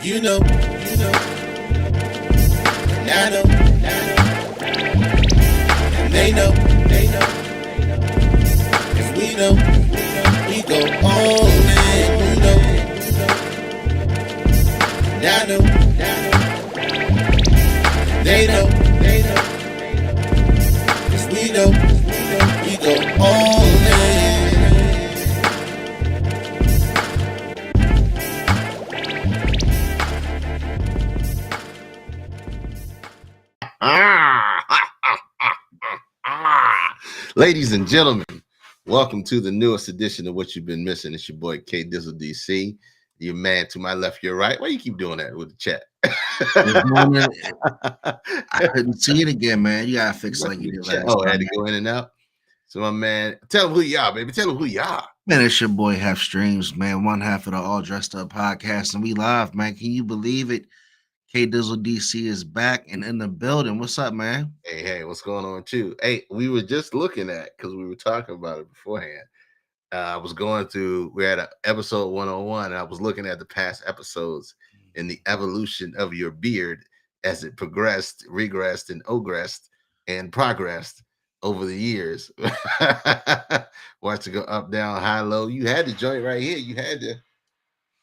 You know, and I know, and they know, and we know, we go all in. You know, and I know, and they know, cause we know, we go all in. Ladies and gentlemen, welcome to the newest edition of What You've Been Missing. It's your boy K Dizzle DC, your man to my left, your right. Why you keep doing that with the chat? I couldn't see it again, man. You gotta fix it like you did last I had time. to go in and out. So my man, tell them who you are, baby. Tell them who you are. Man, it's your boy Half Streams, man. One half of the All Dressed Up podcast, and we live, man. Can you believe it? K Dizzle DC is back and in the building. What's up, man? Hey, what's going on too? Hey, we were just looking at, because we were talking about it beforehand. I was going through, we're at episode 101, and I was looking at the past episodes and the evolution of your beard as it progressed, regressed, and ogressed and progressed over the years. Watch it go up, down, high, low. You had the joint right here. You had the,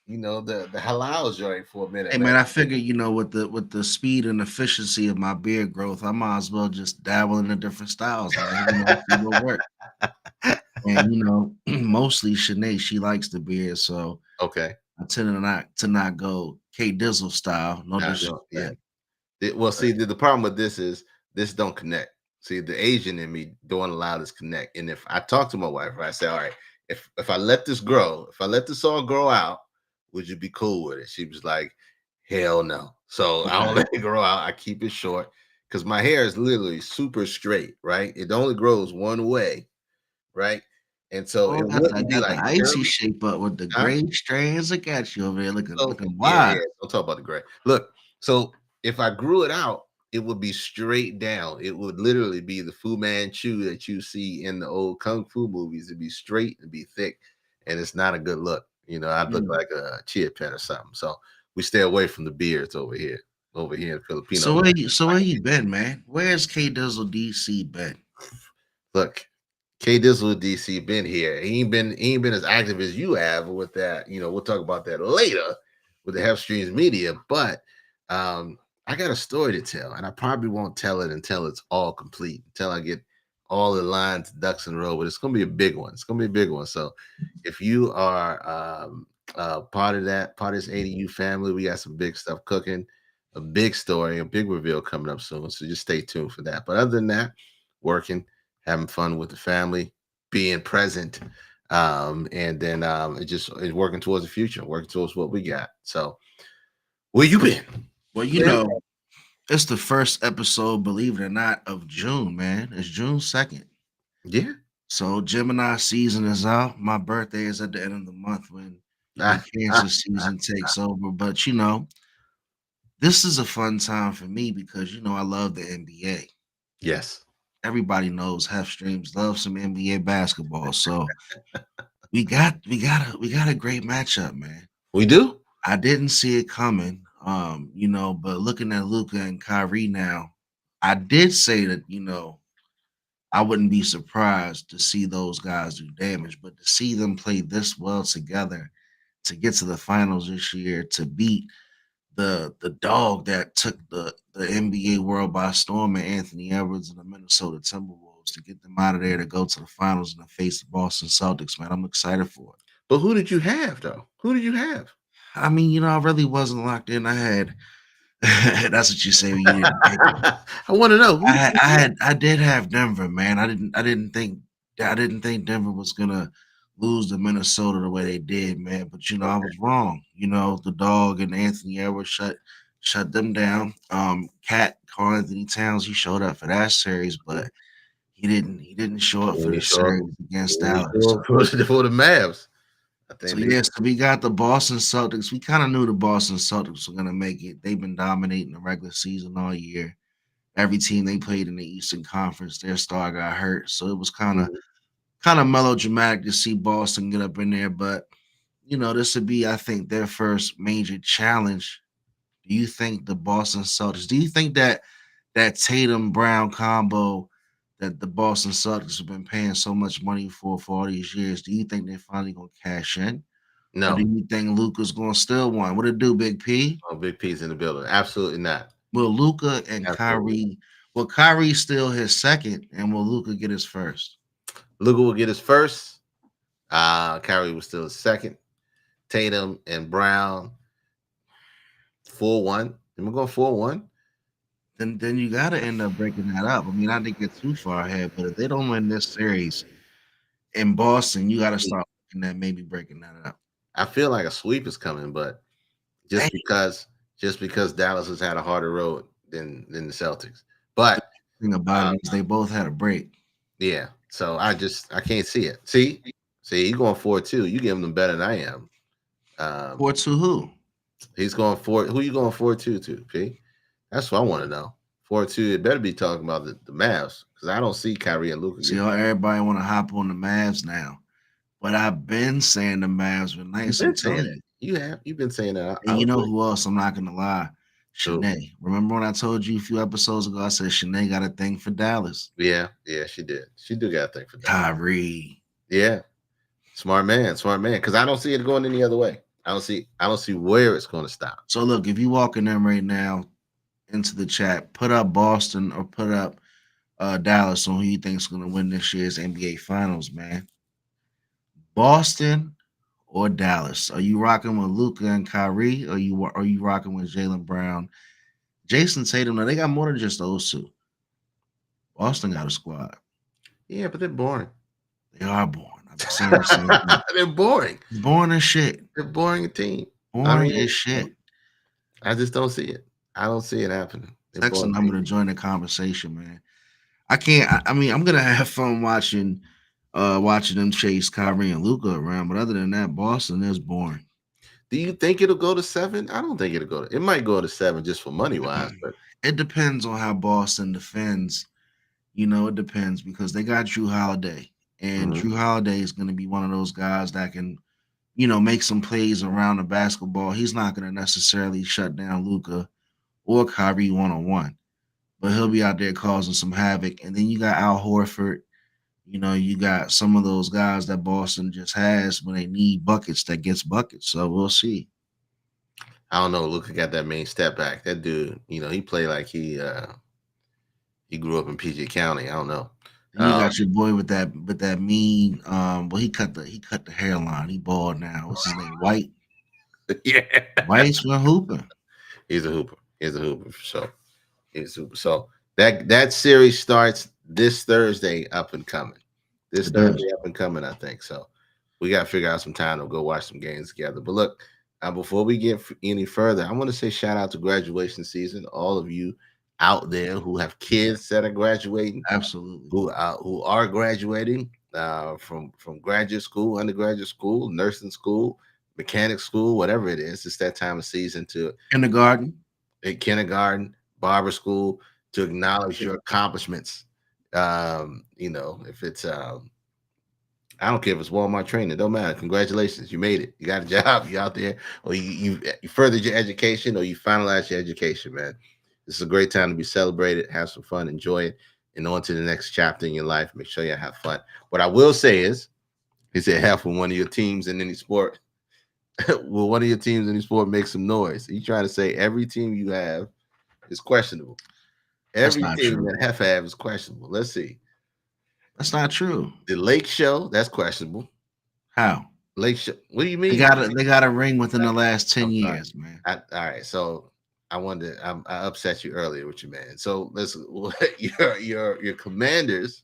the halal joint for a minute. Hey, man, I figured, with the speed and efficiency of my beard growth, I might as well just dabble in the different styles, man. See what work. And mostly Shanae, she likes the beard, so okay. I tend to not go K Dizzle style. No disrespect. Well, see, the problem with this is this don't connect. See, the Asian in me don't allow this connect. And if I talk to my wife, I say, all right, if I let this grow, if I let this all grow out, would you be cool with it? She was like, hell no. So I don't let it grow out. I keep it short because my hair is literally super straight, right? It only grows one way, right? And so it wouldn't be like the icy shape up with the gray strands. Look at you over there looking wild. Yeah, don't talk about the gray. Look, so if I grew it out, it would be straight down. It would literally be the Fu Manchu that you see in the old kung fu movies. It'd be straight and be thick, and it's not a good look. I'd look like a chia pet or something. So we stay away from the beards over here in Filipino. So where you been, man? Where's K Dizzle DC been? Look, K Dizzle DC been here. He ain't been as active as you have with that. We'll talk about that later with the Half Streams Media, but I got a story to tell, and I probably won't tell it until it's all complete, until I get all the lines, ducks in a row, but it's going to be a big one. It's going to be a big one. So if you are part of this ADU family, we got some big stuff cooking, a big story, a big reveal coming up soon. So just stay tuned for that. But other than that, working, having fun with the family, being present, and then it's working towards the future, working towards what we got. So where you been? Well, it's the first episode, believe it or not, of June, man. It's June 2nd. Yeah. So Gemini season is out. My birthday is at the end of the month when the Cancer season takes over. But this is a fun time for me because I love the NBA. Yes. Everybody knows Half Streams love some NBA basketball. So we got a great matchup, man. We do. I didn't see it coming. But looking at Luka and Kyrie now, I did say that, I wouldn't be surprised to see those guys do damage, but to see them play this well together, to get to the finals this year, to beat the dog that took the NBA world by storm and Anthony Edwards and the Minnesota Timberwolves, to get them out of there to go to the finals and to face the Boston Celtics, man. I'm excited for it. But who did you have, though? Who did you have? I mean, I really wasn't locked in. I had that's what you say when you didn't pick it. I want to know. I did have Denver, man. I didn't think Denver was gonna lose to Minnesota the way they did, man. But I was wrong. The dog and Anthony Edwards shut them down. Karl Anthony Towns, he showed up for that series, but he didn't show up for the series against Dallas. For the Mavs. So we got the Boston Celtics. We kind of knew the Boston Celtics were gonna make it. They've been dominating the regular season all year. Every team they played in the Eastern Conference, their star got hurt. So it was kind of melodramatic to see Boston get up in there. But this would be, I think, their first major challenge Do you think the Boston Celtics? Do you think that Tatum Brown combo that the Boston Celtics have been paying so much money for all these years? Do you think they're finally gonna cash in, or do No, you think Luca's gonna steal one? What it do, Big P? no big piece in the building. Absolutely not. Will Luca and Absolutely. Kyrie? Will Kyrie steal his second, and will Luca get his first? Luka will get his first. Kyrie was still his second. Tatum and Brown 4-1. And we're going 4-1. Then you got to end up breaking that up. I mean, not to get too far ahead, but if they don't win this series in Boston, you got to start looking at maybe breaking that up. I feel like a sweep is coming, but just because Dallas has had a harder road than the Celtics. But The thing about it is they both had a break. yeah, so I can't see it. See, you going 4-2. You giving them better than I am. 4-2 who? He's going 4. Who you going 4-2 to? P? That's what I want to know. 4-2. It better be talking about the Mavs because I don't see Kyrie and Luka. See how everybody want to hop on the Mavs now, but I've been saying the Mavs were nice and tough. You've been saying that. And you know who else? I'm not gonna lie. Who? Shanae. Remember when I told you a few episodes ago? I said Shanae got a thing for Dallas. Yeah, she did. She do got a thing for Dallas. Kyrie. Yeah, smart man. Because I don't see it going any other way. I don't see where it's going to stop. So look, if you walk in there right now into the chat, put up Boston or put up Dallas on who you think is going to win this year's NBA Finals, man. Boston or Dallas? Are you rocking with Luka and Kyrie, or are you rocking with Jaylen Brown, Jason Tatum? Now they got more than just those two. Boston got a squad. Yeah, but they're boring. They are boring. I've been saying the same thing. They're boring. Boring as shit. They're boring team. Boring as shit. I just don't see it. I don't see it happening. Text the number to join the conversation, man. I can't. I mean, I'm gonna have fun watching them chase Kyrie and Luka around, but other than that, Boston is boring. Do you think it'll go to 7? I don't think it'll go to. It might go to 7 just for money wise, but it depends on how Boston defends. You know, it depends because they got Drew Holiday, and Drew Holiday is going to be one of those guys that can, you know, make some plays around the basketball. He's not going to necessarily shut down Luka or Kyrie one-on-one, but he'll be out there causing some havoc. And then you got Al Horford. You know, you got some of those guys that Boston just has when they need buckets that gets buckets. So we'll see. I don't know. Luka got that main step back. That dude, you know, he played like he grew up in PG County. I don't know. You got your boy with that mean. Well, he cut the hairline. He bald now. What's his name? White. Yeah, White's been hooping. He's a hooper for sure. He's a hooper. So that series starts this Thursday, up and coming. I think. So we got to figure out some time to go watch some games together. But look, before we get any further, I want to say shout out to graduation season. All of you out there who have kids that are graduating, absolutely, who are graduating from graduate school, undergraduate school, nursing school, mechanic school, whatever it is. It's that time of season to kindergarten, barber school, to acknowledge your accomplishments. You know, if it's I don't care if it's Walmart training, it don't matter. Congratulations, you made it. You got a job, you out there, or you furthered your education, or you finalized your education, man. This is a great time to be celebrated, have some fun, enjoy it, and on to the next chapter in your life. Make sure you have fun. What I will say is, he said, half of one of your teams in any sport. Will one of your teams in any sport make some noise? Are you trying to say every team you have is questionable? Every team that have is questionable. Let's see. That's not true. The Lake Show, that's questionable. How? Lake Show. What do you mean? They got a ring within the last 10 years, man. All right. So I upset you earlier with your man. So listen, your Commanders.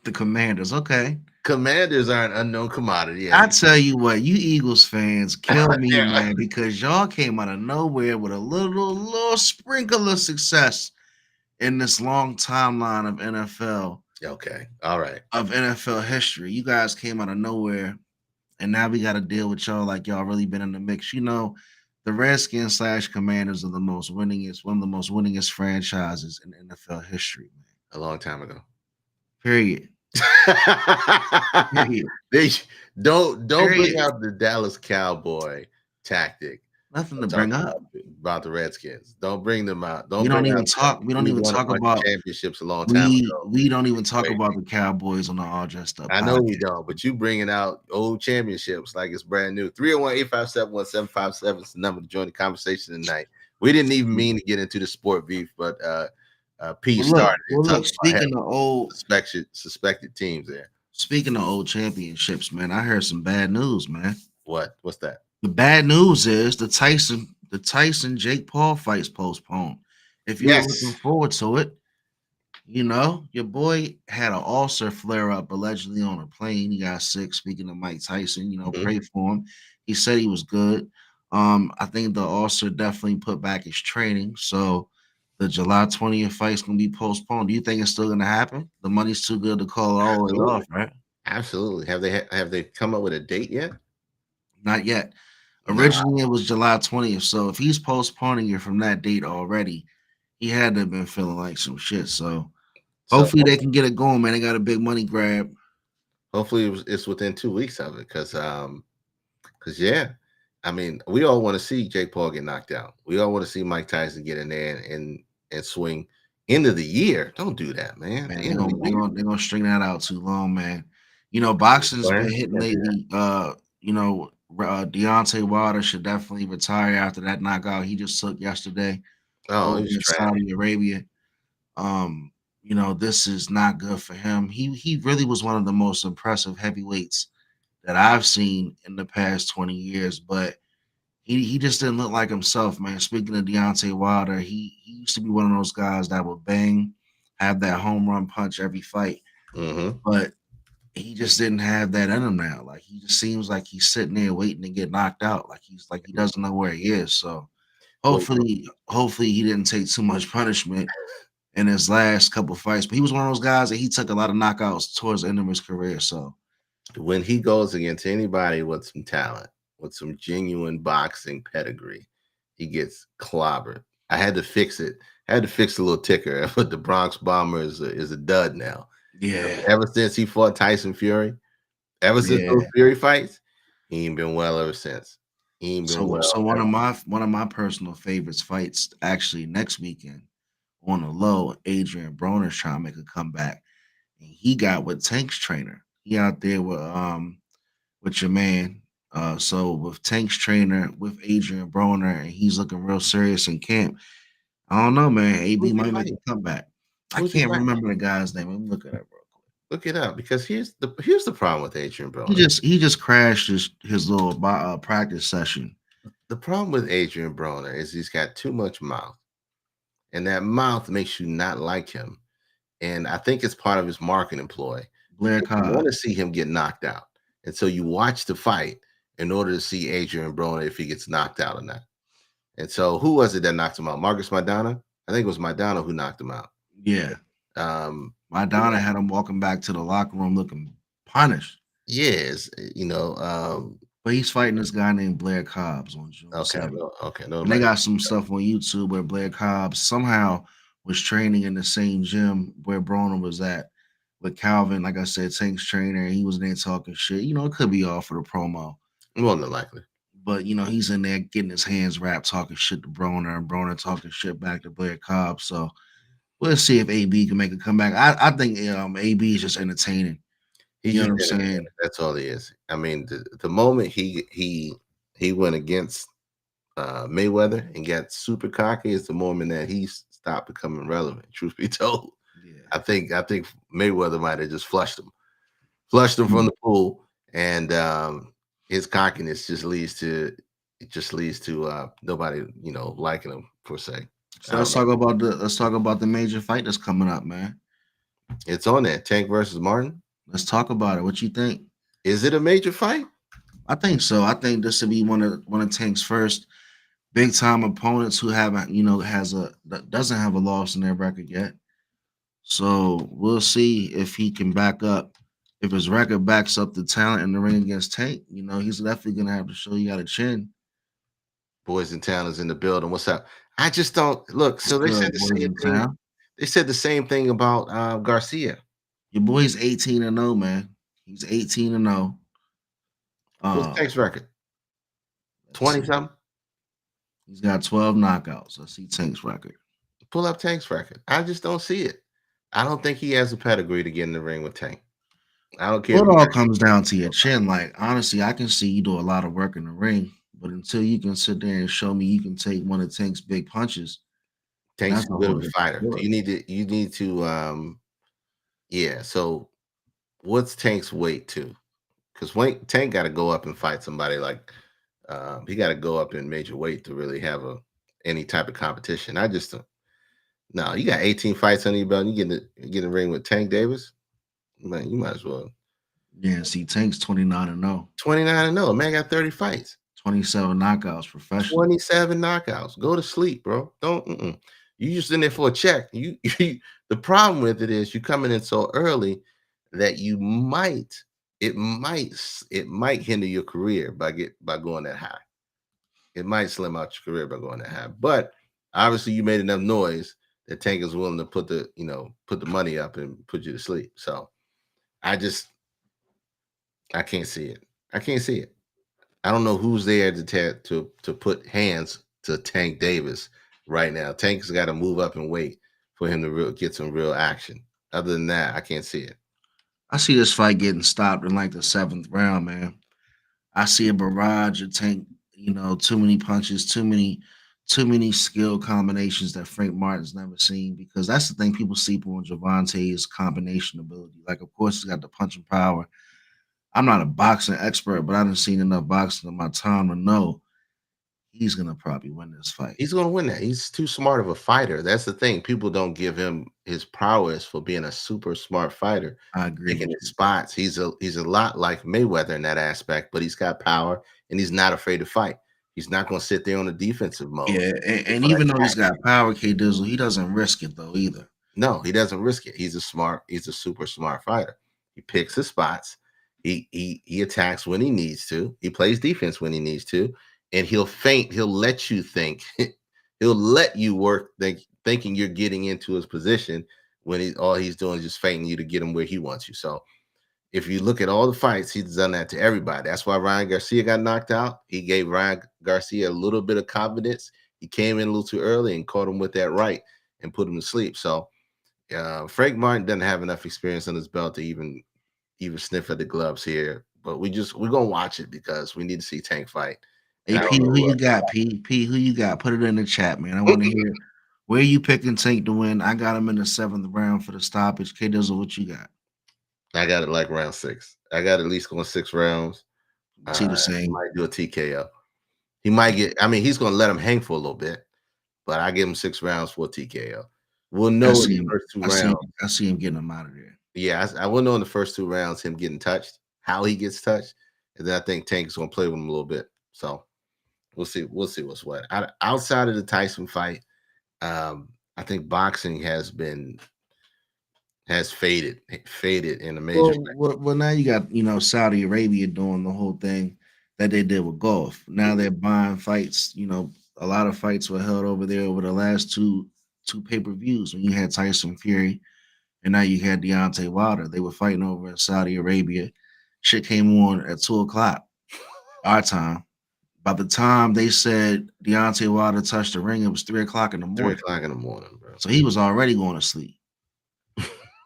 The Commanders, okay. Commanders are an unknown commodity. I tell you what, you Eagles fans kill me, man, because y'all came out of nowhere with a little sprinkle of success in this long timeline of NFL. Okay, all right. Of NFL history. You guys came out of nowhere, and now we got to deal with y'all like y'all really been in the mix. You know, the Redskins / Commanders are one of the most winningest franchises in NFL history, man. A long time ago. Period. They don't bring out the Dallas Cowboy tactic Nothing to I'm bring talking up. about the Redskins. Don't bring them out. We Don't don't bring even out the talk. We don't we even won a talk bunch of about. championships a long time We ago. we don't even talk Wait, about the Cowboys on the All Dressed Up I know we podcast. don't, but you bringing out old championships like it's brand new. 301-857-1757 is the number to join the conversation tonight. We didn't even mean to get into the sport beef, but P started it Look. talking about having suspected teams there. Speaking of old championships, man, I heard some bad news, man. What's that? The bad news is the Tyson Jake Paul fight's postponed. If you were looking Yes. forward to it, you know, your boy had an ulcer flare up allegedly on a plane. He got sick. Speaking of Mike Tyson, you know, Mhm. pray for him. He said he was good. I think the ulcer definitely put back his training. So the July 20th fight's gonna be postponed. Do you think it's still gonna happen? The money's too good to call it all the way Absolutely. off, right? Absolutely. Have they come up with a date yet? Not yet. Nah. Originally, it was July 20th. So if he's postponing it from that date already, he had to have been feeling like some shit. So So hopefully they can get it going, man. They got a big money grab. hopefully it's within 2 weeks of it, because yeah, I mean, we all want to see Jake Paul get knocked out. We all want to see Mike Tyson get in there and swing. End of the year. Don't do that, man. Man, End of the year. they're gonna string that out too long, man. You know, boxing's Go been ahead. hitting Can't do that. lately. Deontay Wilder should definitely retire after that knockout he just took yesterday Oh, over he's in trash. Saudi Arabia. Um, you know, this is not good for him. He really was one of the most impressive heavyweights that I've seen in the past 20 years, but he just didn't look like himself, man. Speaking of Deontay Wilder, he used to be one of those guys that would bang, have that home run punch every fight, Mm-hmm. but he just didn't have that in him now. Like he just seems like he's sitting there waiting to get knocked out. Like he doesn't know where he is. So Well, hopefully he didn't take too much punishment in his last couple fights. But he was one of those guys that he took a lot of knockouts towards the end of his career. So when he goes against anybody with some talent, with some genuine boxing pedigree, he gets clobbered. I had to fix it. I had to fix the little ticker, but the Bronx Bomber is a dud now. yeah, Ever since he fought Tyson Fury, ever since yeah. those Fury fights, he ain't been well ever since. He ain't been So well one ever. of my personal favorites fights actually next weekend on the low. Adrian Broner's trying to make a comeback, and he got with Tank's trainer. He out there with your man. So with Tank's trainer with Adrian Broner, and he's looking real serious in camp. I don't know, man. AB Who's he might make fighting? a comeback. I Who's he can't fighting? remember the guy's name. Let me look it up real quick. Look it up because here's the problem with Adrian He Broner. just crashed his little practice session. The problem with Adrian Broner is he's got too much mouth, and that mouth makes you not like him. And I think it's part of his marketing ploy. Blair You want Cobb. to see him get knocked out, and so you watch the fight in order to see Adrian Broner if he gets knocked out or not. And so, who was it that knocked him out? Marcus Maidana? I think it was Maidana who knocked him out. Yeah. Madonna had him walking back to the locker room looking punished. Yes, But he's fighting this guy named Blair Cobbs on June okay, 7th. no, And they got some stuff on YouTube where Blair Cobbs somehow was training in the same gym where Broner was at with Calvin. Like I said, Tank's trainer. He was in there talking shit. You know, it could be all for the promo. more than likely. But you know, he's in there getting his hands wrapped, talking shit to Broner, and Broner talking shit back to Blair Cobb. So we'll see if AB can make a comeback. I think AB is just entertaining. He's You know just what I'm saying? that's all he is. I mean, the moment he went against Mayweather and got super cocky is the moment that he stopped becoming relevant. Truth be told, Yeah. I think Mayweather might have just flushed him from the pool, and his cockiness just leads to nobody liking him per se. So let's talk about the major fight that's coming up, man. It's on there. Tank versus Martin. Let's talk about it. What you think? Is it a major fight? I think so. I think this will be one of Tank's first big time opponents who haven't, that doesn't have a loss in their record yet. So we'll see if he can back up. If his record backs up the talent in the ring against Tank, he's definitely gonna have to show he got a chin. Boys in Town is in the building. What's up? I just don't look. So they said the Boys same in thing. town. They said the same thing about Garcia. Your boy's 18-0, man. He's 18-0. What's Tank's record? 20 something. He's got 12 knockouts. Let's see Tank's record. Pull up Tank's record. I just don't see it. I don't think he has a pedigree to get in the ring with Tank. I don't care. Well, it all comes down to your chin. Like, honestly, I can see you do a lot of work in the ring, but until you can sit there and show me you can take one of Tank's big punches, Tank's that's too a good whole of a different fighter. story. You need to yeah. So what's Tank's weight to? Because Tank got to go up and fight somebody like he got to go up in major weight to really have any type of competition. I just no. You got 18 fights under your belt. And you get in the ring with Tank Davis, man. You might as well. Yeah, see, Tank's 29-0, 29-0. Man got 30 fights, 27 knockouts professional. 27 knockouts. Go to sleep, bro. Don't. You just in there for a check. The problem with it is you coming in so early that it might hinder your career by going that high. It might slim out your career by going that high. But obviously you made enough noise that Tank is willing to put the money up and put you to sleep. So I can't see it. I can't see it. I don't know who's there to put hands to Tank Davis right now. Tank's got to move up and wait for him to get some real action. Other than that, I can't see it. I see this fight getting stopped in like the 7th round, man. I see a barrage of Tank, too many punches, too many skill combinations that Frank Martin's never seen, because that's the thing people sleep on Javante's combination ability. Like, of course, he's got the punching power. I'm not a boxing expert, but I haven't seen enough boxing in my time to know he's gonna probably win this fight. He's going to win that. He's too smart of a fighter. That's the thing. People don't give him his prowess for being a super smart fighter, I agree. picking his spots. He's a lot like Mayweather in that aspect, but he's got power and he's not afraid to fight. He's not going to sit there on the defensive mode. Yeah, and even though he's got power, K Dizzle, he doesn't risk it though either. No, he doesn't risk it. He's a super smart fighter. He picks his spots. He attacks when he needs to. He plays defense when he needs to, and he'll feint. He'll let you think. He'll let you work thinking you're getting into his position when all he's doing is just feinting you to get him where he wants you. So if you look at all the fights, he's done that to everybody. That's why Ryan Garcia got knocked out. He gave Ryan Garcia a little bit of confidence. He came in a little too early and caught him with that right and put him to sleep. So Frank Martin doesn't have enough experience on his belt to even sniff at the gloves here. But we're gonna watch it because we need to see Tank fight. Hey P, who you got? P, who you got? Put it in the chat, man. I want to hear where you picking Tank to win. I got him in the 7th round for the stoppage. K Dizzle, what you got? I got it like round 6. I got at least going 6 rounds. See the He same. might do a TKO. He might get. I mean, he's going to let him hang for a little bit, but I give him 6 rounds for a TKO. We'll know in the first 2 rounds. I see him getting him out of there. Yeah, I will know in the first 2 rounds him getting touched, how he gets touched, and then I think Tank is going to play with him a little bit. So we'll see. We'll see what's what. Outside of the Tyson fight, I think boxing has faded in a major way. Well, now you got Saudi Arabia doing the whole thing that they did with golf. Now they're buying fights. A lot of fights were held over there over the last two pay-per-views when you had Tyson Fury and now you had Deontay Wilder. They were fighting over in Saudi Arabia. Shit came on at 2:00 our time. By the time they said Deontay Wilder touched the ring, it was 3:00 in the morning. 3:00 in the morning, bro. So he was already going to sleep.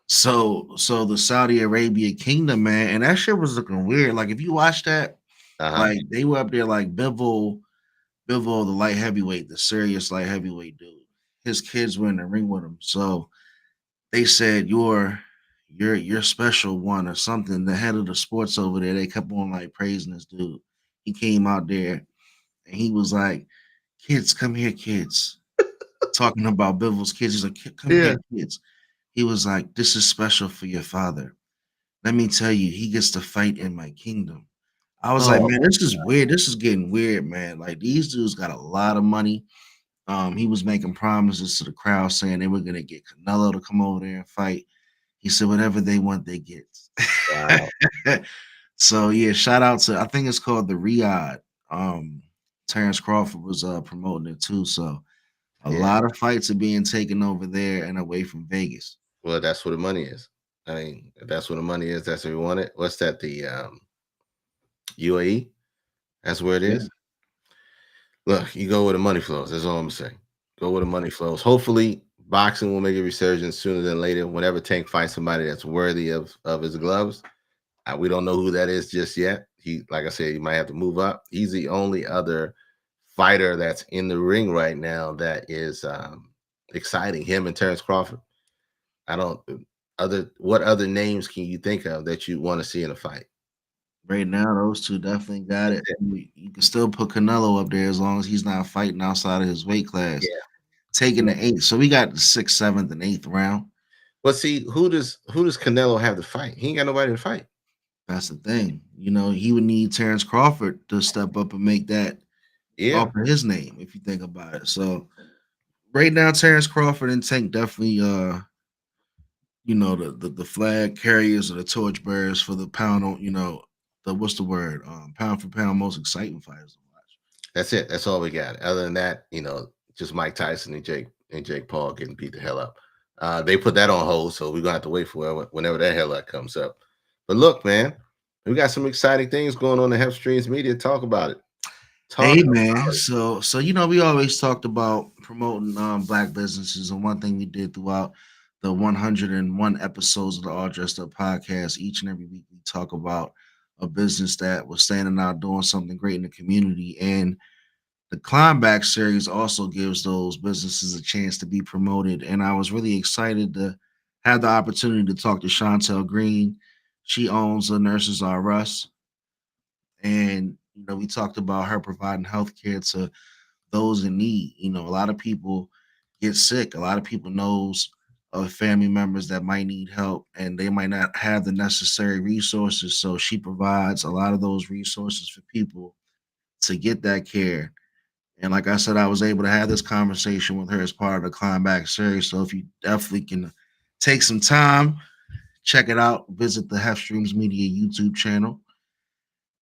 So the Saudi Arabia kingdom, man, and that shit was looking weird. Like if you watch that, like they were up there like Bivol, the light heavyweight, the serious light heavyweight dude. His kids were in the ring with him. So they said you're special one or something. The head of the sports over there, they kept on like praising this dude. He came out there and he was like, "Kids, come here, kids." Talking about Bivol's kids. He's like, "Come here, kids." He was like, "This is special for your father. Let me tell you, he gets to fight in my kingdom." I was like, man, this is weird. This is getting weird, man. Like these dudes got a lot of money. He was making promises to the crowd saying they were gonna get Canelo to come over there and fight. He said, whatever they want, they get. Wow. So yeah, shout out to, I think it's called the Riyadh. Terrence Crawford was promoting it too. So a lot of fights are being taken over there and away from Vegas. Well, that's where the money is. I mean, if that's where the money is, that's where we want it. What's that? The UAE? That's where it is. Look, you go where the money flows. That's all I'm saying. Go where the money flows. Hopefully, boxing will make a resurgence sooner than later. Whenever Tank fights somebody that's worthy of his gloves, we don't know who that is just yet. He, like I said, he might have to move up. He's the only other fighter that's in the ring right now that is exciting. Him and Terrence Crawford. What other names can you think of that you want to see in a fight? Right now, those two definitely got it. You can still put Canelo up there as long as he's not fighting outside of his weight class. Yeah. Taking the 8th. So we got the 6th, 7th, and 8th round. But see, who does Canelo have to fight? He ain't got nobody to fight. That's the thing. You know, he would need Terrence Crawford to step up and make that off of his name, if you think about it. So right now, Terrence Crawford and Tank definitely you know, the flag carriers or the torch bearers for the pound on, you know, the what's the word? Pound for pound most exciting fighters to watch. That's it. That's all we got. Other than that, you know, just Mike Tyson and Jake Paul getting beat the hell up. They put that on hold, so we're gonna have to wait for it whenever that hell that comes up. But look, man, we got some exciting things going on in Hep Streams Media. Talk about it. Hey man, so you know, we always talked about promoting black businesses, and one thing we did throughout the 101 episodes of the All Dressed Up podcast, each and every week we talk about a business that was standing out doing something great in the community. And the Climb Back series also gives those businesses a chance to be promoted. And I was really excited to have the opportunity to talk to Chantel Green. She owns a Nurses R Us. And, you know, we talked about her providing healthcare to those in need. You know, a lot of people get sick. A lot of people knows of family members that might need help and they might not have the necessary resources. So she provides a lot of those resources for people to get that care. And like I said, I was able to have this conversation with her as part of the Climb Back series. So if you definitely can take some time, check it out, visit the Hep Streams Media YouTube channel.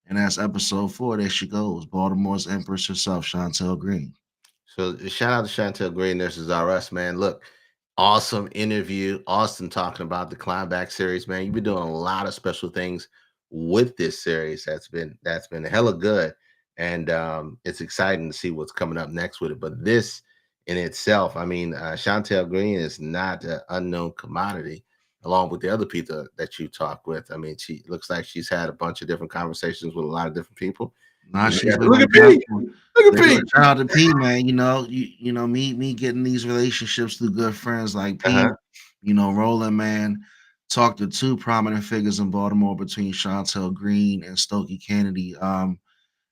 And that's episode 4. There she goes, Baltimore's Empress herself, Chantel Green. So shout out to Chantel Green, Nurses R Us, man. Look, awesome interview. Austin talking about the Climb Back series, man. You've been doing a lot of special things with this series. That's been hella good. And it's exciting to see what's coming up next with it. But this in itself, I mean, Chantel Green is not an unknown commodity, along with the other people that you talk with. I mean, she looks like she's had a bunch of different conversations with a lot of different people. Nah, she's look at Pete. Look at Pete. Shout out to Pete, man. You know, you know, me getting these relationships through good friends like Pete, you know, Roland, man. Talked to 2 prominent figures in Baltimore between Chantel Green and Stokey Kennedy.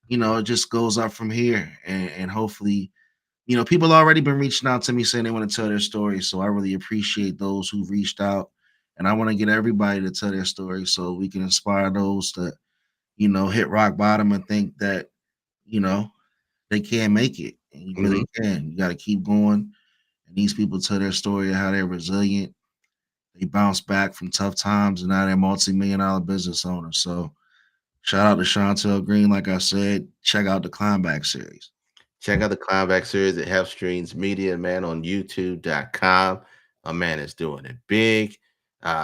You know, it just goes up from here. And hopefully, you know, people already been reaching out to me saying they want to tell their story. So I really appreciate those who reached out. And I want to get everybody to tell their story so we can inspire those that, you know, hit rock bottom and think that, you know, they can't make it. And you really can. You got to keep going. And these people tell their story of how they're resilient. They bounce back from tough times and now they're multi-million-dollar business owners. So shout out to Chantel Green. Like I said, check out the Climb Back series. Check out the Climb Back series at Hep Streams Media, man, on YouTube.com. My man is doing it big.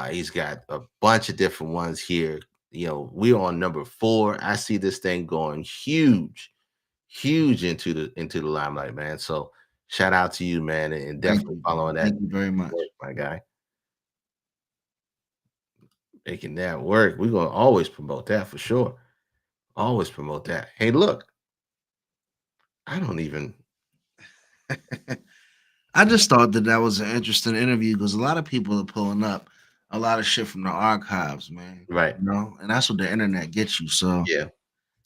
He's got a bunch of different ones here. You know, we're on number 4. I see this thing going huge into the limelight, man. So shout out to you, man, and definitely following that. Thank you very much, my guy. Making that work. We're gonna always promote that for sure. Always promote that. Hey, look, I don't even. I just thought that was an interesting interview because a lot of people are pulling up a lot of shit from the archives, man. Right. You know, and that's what the internet gets you. So yeah.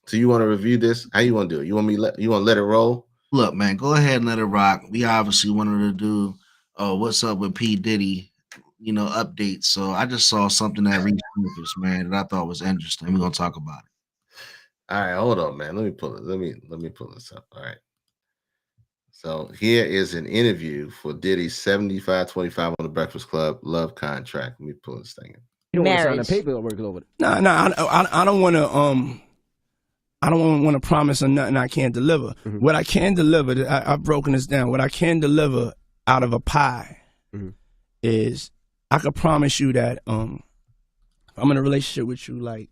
So you want to review this? How you want to do it? You want to let it roll? Look, man, go ahead and let it rock. We obviously wanted to do what's up with P. Diddy, you know, updates. So I just saw something that reached surface, man, that I thought was interesting. We're gonna talk about it. All right, hold on, man. Let me pull it. Let me pull this up. All right. So here is an interview for Diddy's 75-25 on the Breakfast Club love contract. Let me pull this thing in. You don't want to sign the paperwork over it. No, I don't want to. I don't want to promise or nothing I can't deliver. What I can deliver, I've broken this down. What I can deliver out of a pie is I could promise you that I'm in a relationship with you, like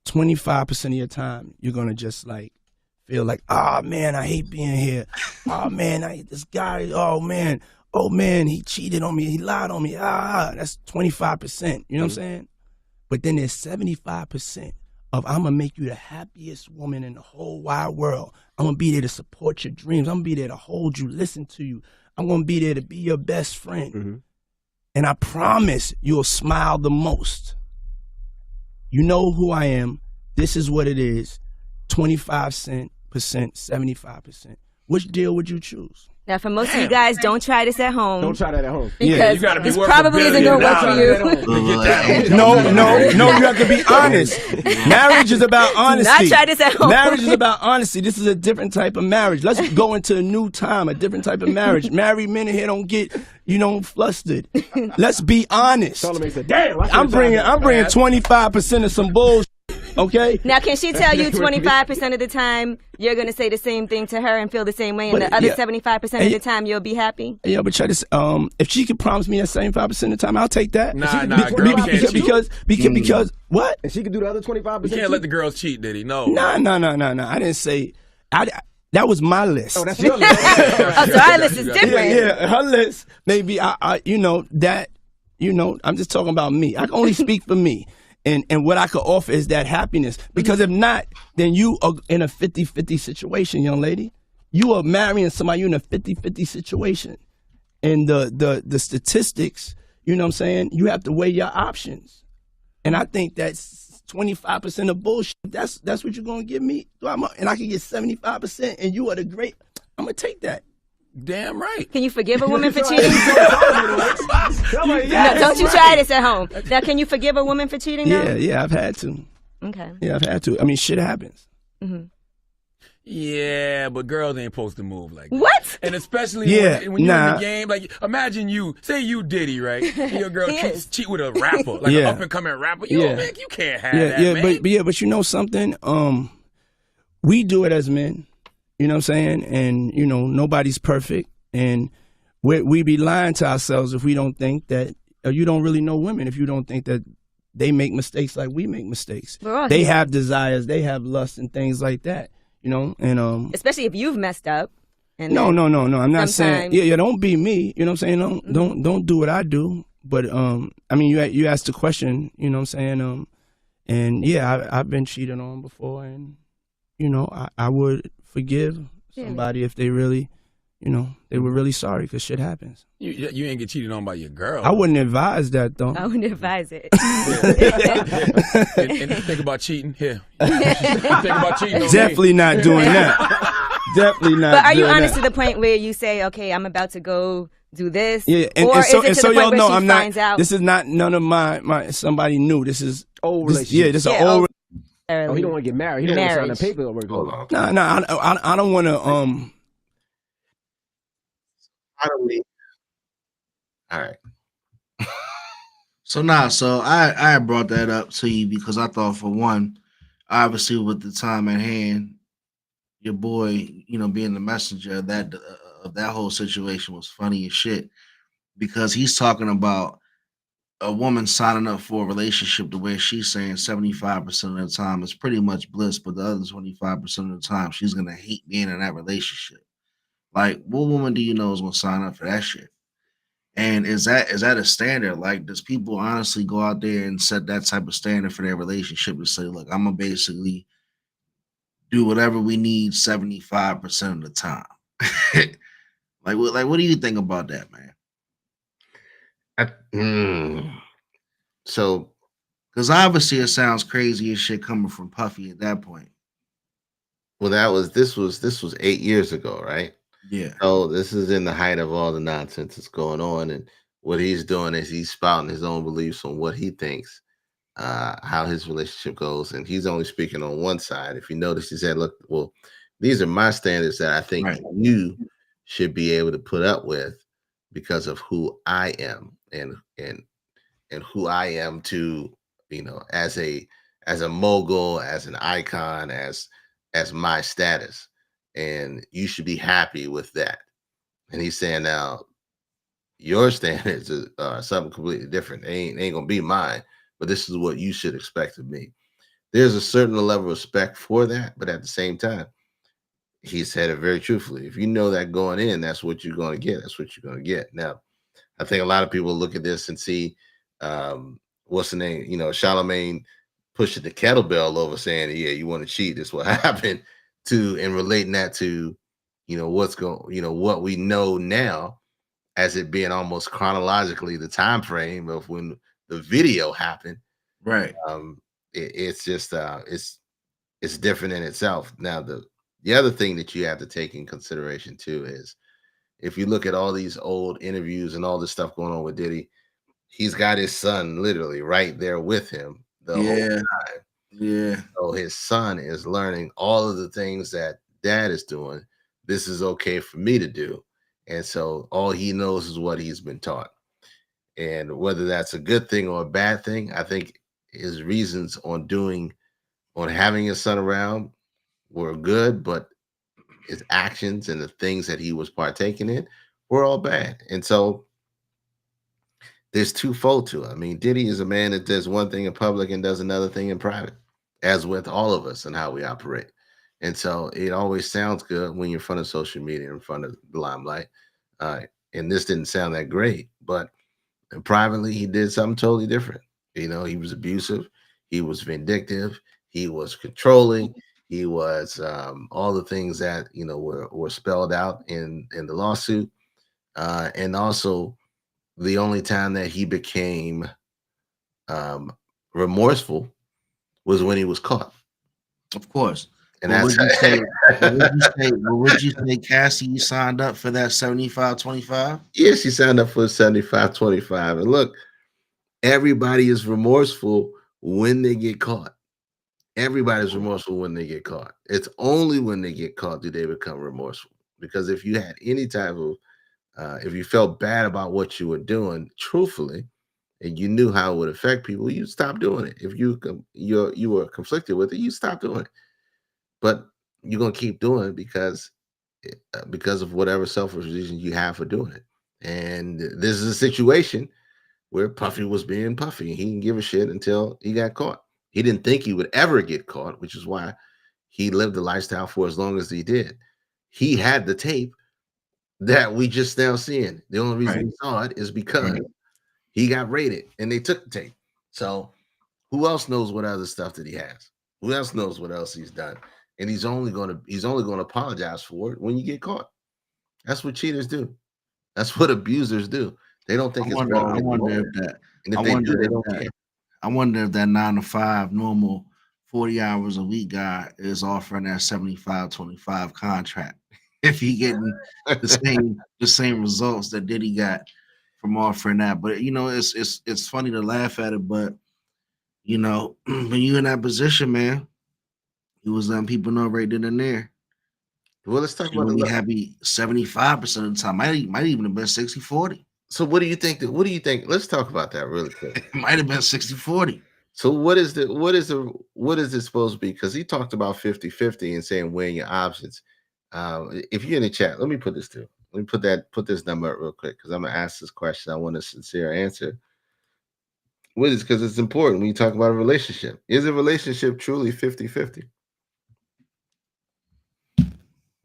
25% of your time you're gonna just like feel like, oh man, I hate being here. Oh man, I hate this guy. Oh man, he cheated on me. He lied on me. That's 25%. You know what I'm saying? But then there's 75% of I'm gonna make you the happiest woman in the whole wide world. I'm gonna be there to support your dreams. I'm gonna be there to hold you, listen to you. I'm gonna be there to be your best friend. And I promise you'll smile the most. You know who I am. This is what it is. 25%, 75%. Which deal would you choose? Now, for most of you guys, don't try this at home. Don't try that at home. Because you gotta be this worth probably isn't going to work for you. No, you have to be honest. Marriage is about honesty. Not try this at home. Marriage is about honesty. This is a different type of marriage. Let's go into a new time, a different type of marriage. Married men in here don't get, flustered. Let's be honest. Damn, I'm bringing 25% of some bullshit. Okay. Now, can she tell you 25% of the time you're going to say the same thing to her and feel the same way, and the other 75% of the time you'll be happy? Yeah, but try this. If she could promise me that 75% of the time, I'll take that. Because what? And she can do the other 25%. You can't let the girls cheat, did he? No. No. I didn't say. That was my list. Oh, that's your list. So our list is different. Yeah, her list. Maybe I'm just talking about me. I can only speak for me. And what I could offer is that happiness. Because if not, then you are in a 50-50 situation, young lady. You are marrying somebody, you're in a 50-50 situation. And the statistics, you know what I'm saying? You have to weigh your options. And I think that's 25% of bullshit. That's what you're going to give me. And I can get 75%, and you are the great. I'm going to take that. Damn right. Can you forgive a woman for cheating? No, don't you try this at home. Now, can you forgive a woman for cheating though? Yeah, I've had to. Okay. Yeah, I've had to. I mean, shit happens. Mm-hmm. Yeah, but girls ain't supposed to move like that. What? And especially when you're in the game, like imagine say you Diddy, right? And your girl cheat with a rapper, like an up and coming rapper. Man, you can't have that, man. But you know something? We do it as men. You know what I'm saying? And, nobody's perfect. And we be lying to ourselves if we don't think that, you don't really know women, if you don't think that they make mistakes like we make mistakes. They have desires, they have lust and things like that, and especially if you've messed up. And no. I'm not saying, don't be me. You know what I'm saying? Don't do what I do. But, I mean, you asked the question, you know what I'm saying? And yeah, I've been cheated on before, and, I would forgive somebody if they really, they were really sorry, because shit happens. You ain't get cheated on by your girl. I wouldn't advise that, though. I wouldn't advise it. and think about cheating here. Think about cheating on Definitely not doing that. Definitely not. But are you honest to the point where you say, okay, I'm about to go do this? Yeah, or is it to the point where she finds out? This is not none of my somebody new. This is old relationship. This is an old. Oh, he don't want to get married. He don't want to sign the paperwork. No, I don't want to. How do we? All right. So I brought that up to you because I thought, for one, obviously with the time at hand, your boy, being the messenger of that whole situation was funny as shit, because he's talking about a woman signing up for a relationship the way she's saying 75% of the time is pretty much bliss, but the other 25% of the time she's gonna hate being in that relationship. Like, what woman do you know is gonna sign up for that shit? And is that a standard? Like, does people honestly go out there and set that type of standard for their relationship to say, look, I'm gonna basically do whatever we need 75% of the time? Like what do you think about that, man? So, because obviously it sounds crazy as shit coming from Puffy at that point. Well, this was 8 years ago, right? Yeah. So this is in the height of all the nonsense that's going on, and what he's doing is he's spouting his own beliefs on what he thinks, how his relationship goes, and he's only speaking on one side. If you notice, he said, "Look, well, these are my standards that I think you should be able to put up with because of who I am and who I am to, as a mogul, as an icon, as my status, and you should be happy with that." And he's saying, now your standards are something completely different. They ain't gonna be mine, but this is what you should expect of me. There's a certain level of respect for that, but at the same time, he said it very truthfully. If you know that going in, that's what you're going to get. That's what you're going to get. Now, I think a lot of people look at this and see, what's the name? You know, Charlamagne pushing the kettlebell over, saying, "Yeah, you want to cheat. This what happened." And relating that to, you know, what we know now, as it being almost chronologically the time frame of when the video happened. Right. It's just it's different in itself. Now, the other thing that you have to take in consideration too is, if you look at all these old interviews and all this stuff going on with Diddy, he's got his son literally right there with him the whole time. Yeah. So his son is learning all of the things that dad is doing. This is okay for me to do. And so all he knows is what he's been taught. And whether that's a good thing or a bad thing, I think his reasons on having his son around were good, but his actions and the things that he was partaking in were all bad. And so there's twofold to it. I mean, Diddy is a man that does one thing in public and does another thing in private, as with all of us and how we operate. And so it always sounds good when you're in front of social media, in front of the limelight. And this didn't sound that great, but privately, he did something totally different. You know, he was abusive. He was vindictive. He was controlling. He was all the things that, you know, were spelled out in the lawsuit. And also, the only time that he became remorseful was when he was caught. Of course. And what that's would you say, Cassie signed up for that 75-25? Yeah, she signed up for 75-25. And look, everybody is remorseful when they get caught. Everybody's remorseful when they get caught. It's only when they get caught do they become remorseful. Because if you had any type of, if you felt bad about what you were doing, truthfully, and you knew how it would affect people, you stop doing it. If you were conflicted with it, you stop doing it. But you're gonna keep doing it because of whatever selfish reason you have for doing it. And this is a situation where Puffy was being Puffy. He didn't give a shit until he got caught. He didn't think he would ever get caught, which is why he lived the lifestyle for as long as he did. He had the tape that we just now seeing. The only reason we saw it is because he got raided and they took the tape. So who else knows what other stuff that he has? Who else knows what else he's done? And he's only gonna apologize for it when you get caught. That's what cheaters do. That's what abusers do. They don't think it's wrong. I wonder if that 9 to 5 normal 40 hours a week guy is offering that 75-25 contract. If he getting the same results that Diddy got from offering that. But you know, it's funny to laugh at it, but you know, when you in that position, man, he was letting people know right then and there. Well, let's talk about really happy 75% of the time. Might even have been 60-40. So what do you think? What do you think? Let's talk about that really quick. It might have been 60-40. So what is it supposed to be? Because he talked about 50-50 and saying weighing your options. If you're in the chat, let me put this too. Let me put this number up real quick because I'm gonna ask this question. I want a sincere answer. What is, because it's important when you talk about a relationship. Is a relationship truly 50-50?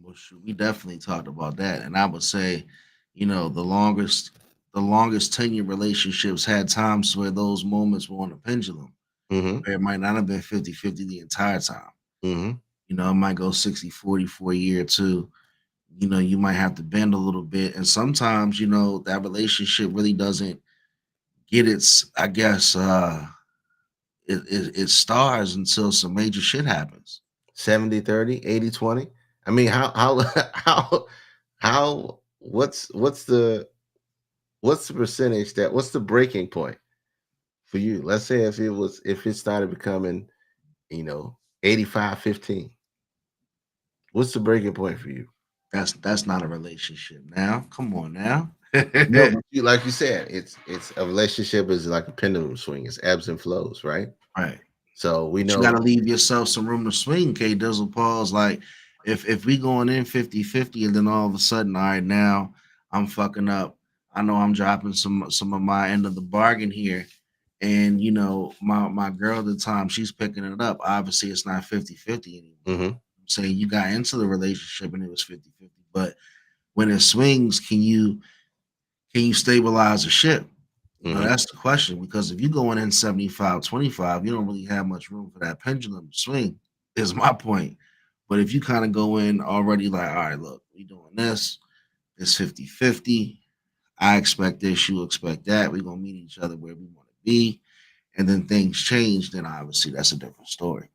Well, we definitely talked about that. And I would say, you know, the longest tenure relationships had times where those moments were on a pendulum. Where it might not have been 50-50 the entire time. You know, it might go 60-40 for a year or two. You know, you might have to bend a little bit. And sometimes, you know, that relationship really doesn't get its, I guess, it stars until some major shit happens. 70-30, 80-20. I mean, what's the percentage what's the breaking point for you? Let's say if it started becoming, you know, 85-15. What's the breaking point for you? That's not a relationship now. Come on now. No, like you said, it's a relationship is like a pendulum swing. It's ebbs and flows, right? Right. So we know you gotta leave yourself some room to swing, K Dizzle Paul's like if we going in 50-50 and then all of a sudden, all right, now I'm fucking up. I know I'm dropping some of my end of the bargain here. And you know, my girl at the time, she's picking it up. Obviously, it's not 50-50 anymore. I'm saying? You got into the relationship and it was 50-50. But when it swings, can you stabilize a ship? That's the question, because if you going in 75-25, you don't really have much room for that pendulum to swing, is my point. But if you kind of go in already like, all right, look, we doing this, it's 50-50. I expect this, you expect that. We're going to meet each other where we want to be. And then things change, then obviously that's a different story.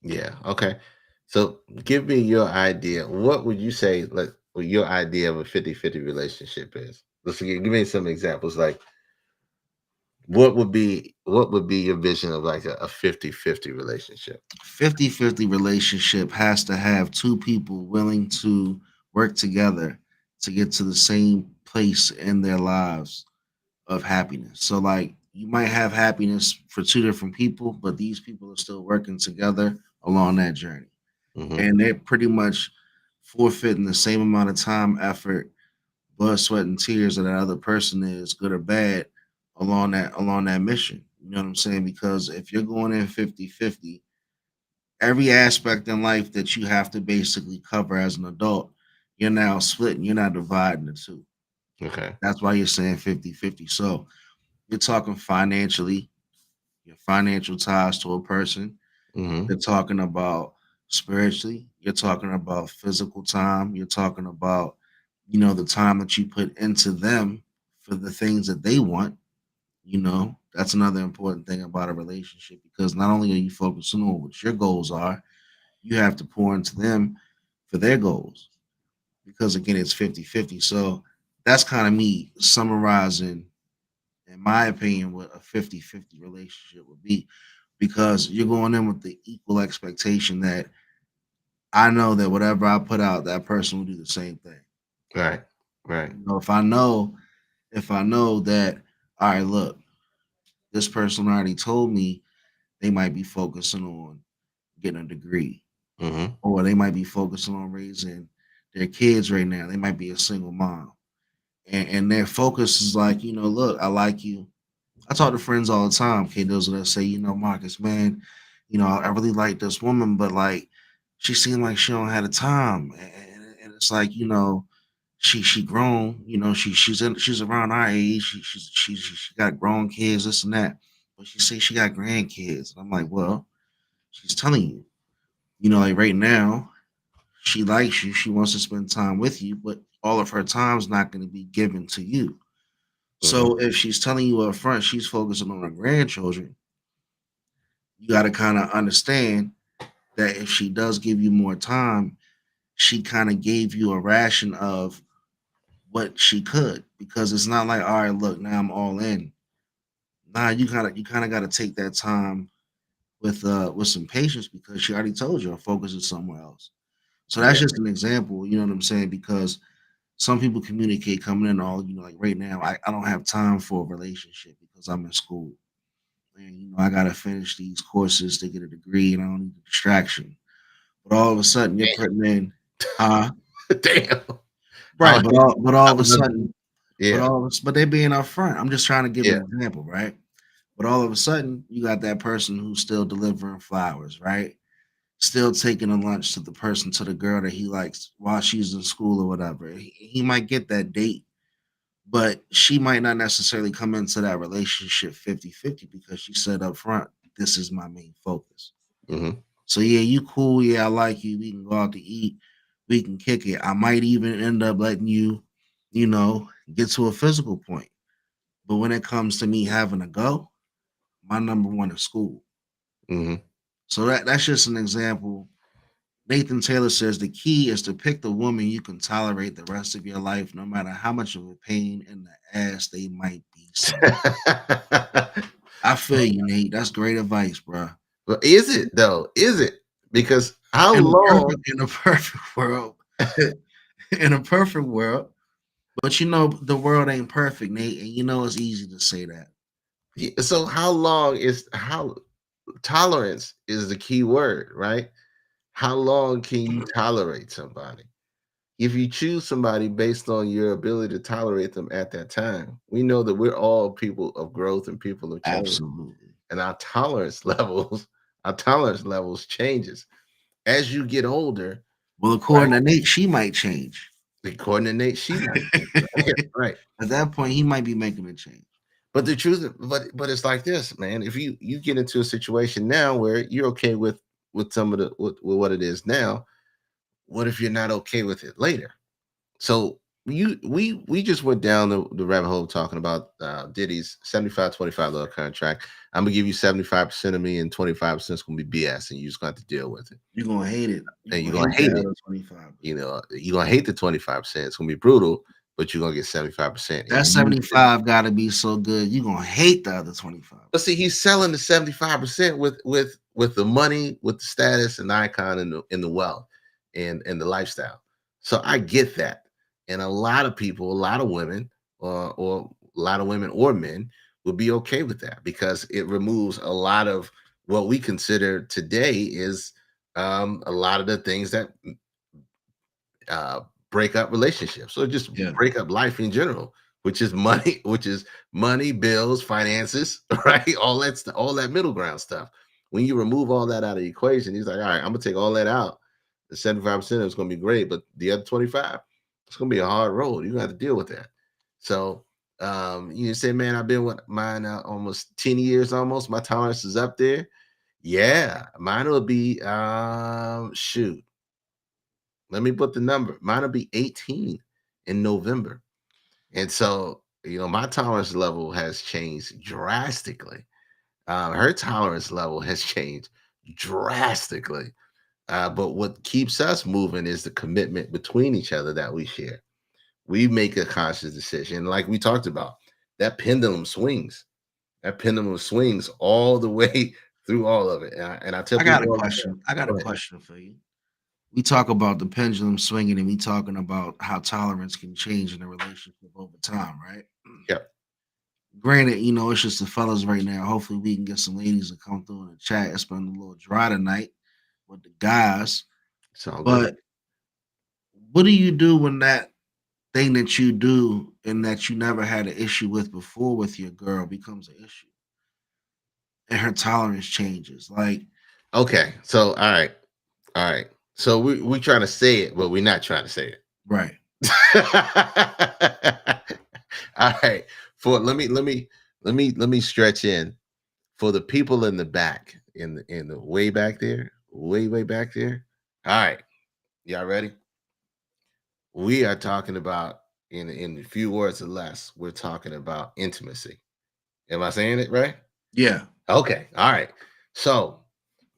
Yeah. Okay. So give me your idea. What would you say like your idea of a 50-50 relationship is? Let's give me some examples. Like what would be your vision of like a 50-50 relationship? 50-50 relationship has to have two people willing to work together to get to the same place in their lives of happiness. So like you might have happiness for two different people, but these people are still working together along that journey. And they're pretty much forfeiting the same amount of time, effort, blood, sweat, and tears that other person is, good or bad, along that mission. You know what I'm saying? Because if you're going in 50-50, every aspect in life that you have to basically cover as an adult, you're now splitting, you're not dividing the two. Okay. That's why you're saying 50-50. So you're talking financially, your financial ties to a person. You're talking about spiritually. You're talking about physical time. You're talking about, the time that you put into them for the things that they want. That's another important thing about a relationship, because not only are you focusing on what your goals are, you have to pour into them for their goals, because again, it's 50-50. So that's kind of me summarizing, in my opinion, what a 50-50 relationship would be, because you're going in with the equal expectation that I know that whatever I put out, that person will do the same thing. Right. If I know that, all right, look, this person already told me they might be focusing on getting a degree, or they might be focusing on raising their kids right now. They might be a single mom, and their focus is like, look, I like you. I talk to friends all the time, kiddos, that say, Marcus, man, I really like this woman, but like, she seemed like she don't have the time, and it's like, she grown, she's around our age, she got grown kids, this and that, but she say she got grandkids. And I'm like, well, she's telling you, like right now, she likes you, she wants to spend time with you, but all of her time's not going to be given to you. So if she's telling you up front she's focusing on her grandchildren, you got to kind of understand that if she does give you more time, she kind of gave you a ration of what she could, because it's not like, all right, look, now I'm all in. Nah, you kind of got to take that time with some patience, because she already told you her focus is somewhere else. So that's just an example, you know what I'm saying? Because some people communicate coming in all, like right now, I don't have time for a relationship because I'm in school. And, I got to finish these courses to get a degree, and I don't need a distraction. But all of a sudden, you're putting in, Damn. Right, but all of a sudden, yeah. But they being upfront. I'm just trying to give an example, right? But all of a sudden, you got that person who's still delivering flowers, right? Still taking a lunch to the girl that he likes while she's in school or whatever. He might get that date, but she might not necessarily come into that relationship 50-50, because she said up front, this is my main focus. So yeah, you cool. Yeah, I like you. We can go out to eat. We can kick it. I might even end up letting you, get to a physical point. But when it comes to me having to go, my number one is school. So that's just an example. Nathan Taylor says the key is to pick the woman you can tolerate the rest of your life, no matter how much of a pain in the ass they might be. I feel you, Nate. That's great advice, bro. But is it though? Is it? Because how long in a perfect world, in a perfect world, but the world ain't perfect, Nate, and it's easy to say that. So how tolerance is the key word, right? How long can you tolerate somebody? If you choose somebody based on your ability to tolerate them at that time, we know that we're all people of growth and people of change. Absolutely. And our tolerance levels changes. as you get older, well, according to Nate, she might change. According to Nate, she might change. Right. At that point, he might be making a change. But the truth, but it's like this, man. If you get into a situation now where you're okay with some of the with what it is now, what if you're not okay with it later? So we just went down the rabbit hole talking about Diddy's 75-25 contract. I'm gonna give you 75% of me, and 25% is gonna be BS, and you just got to deal with it. You're gonna hate it, and you're gonna hate it. 25. You know, you're gonna hate the 25%. It's gonna be brutal, but you're gonna get 75%. That 75 gotta be so good. You're gonna hate the other 25. But see, he's selling the 75% with the money, with the status and icon and the wealth and the lifestyle. So I get that. And a lot of people, a lot of women, or a lot of women or men will be okay with that because it removes a lot of what we consider today is a lot of the things that break up relationships, or just break up life in general, which is money, bills, finances, right? All that middle ground stuff. When you remove all that out of the equation, he's like, all right, I'm gonna take all that out. The 75% is gonna be great, but the other 25, it's gonna be a hard road. You're gonna have to deal with that. So you say, man, I've been with mine almost 10 years almost. My tolerance is up there. Yeah, mine will be shoot. Let me put the number. Mine will be 18 in November. And so, my tolerance level has changed drastically. Her tolerance level has changed drastically. But what keeps us moving is the commitment between each other that we share. We make a conscious decision. Like we talked about, that pendulum swings. That pendulum swings all the way through all of it. And I tell people, I got a question for you. We talk about the pendulum swinging, and we talking about how tolerance can change in a relationship over time, right? Yeah. Granted, it's just the fellas right now. Hopefully we can get some ladies to come through in the chat. It's been a little dry tonight with the guys. But what do you do when that thing that you do and that you never had an issue with before with your girl becomes an issue and her tolerance changes? Like, okay, so all right. So we trying to say it, but we're not trying to say it. Right. All right. Let me stretch in for the people in the back, in the way back there, way back there. All right. Y'all ready? We are talking about, in a few words or less, we're talking about intimacy. Am I saying it right? Yeah. Okay. All right. So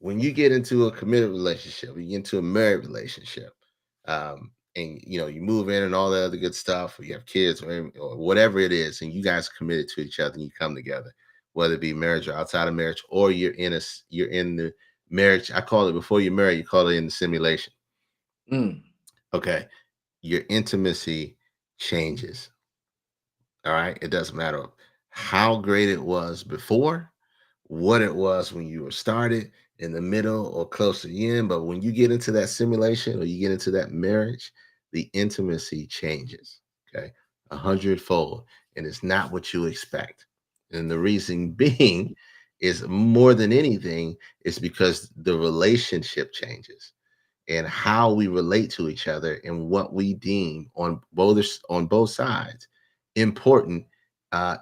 when you get into a committed relationship, you get into a married relationship, and you move in and all the other good stuff, or you have kids or whatever it is, and you guys are committed to each other and you come together, whether it be marriage or outside of marriage, or you're in the marriage. I call it, before you're married, you call it in the simulation. Okay. Your intimacy changes. All right. It doesn't matter how great it was before, what it was when you were started, in the middle, or close to the end. But when you get into that simulation, or you get into that marriage, the intimacy changes, okay, 100-fold. And it's not what you expect. And the reason being is, more than anything, is because the relationship changes, and how we relate to each other, and what we deem on both sides important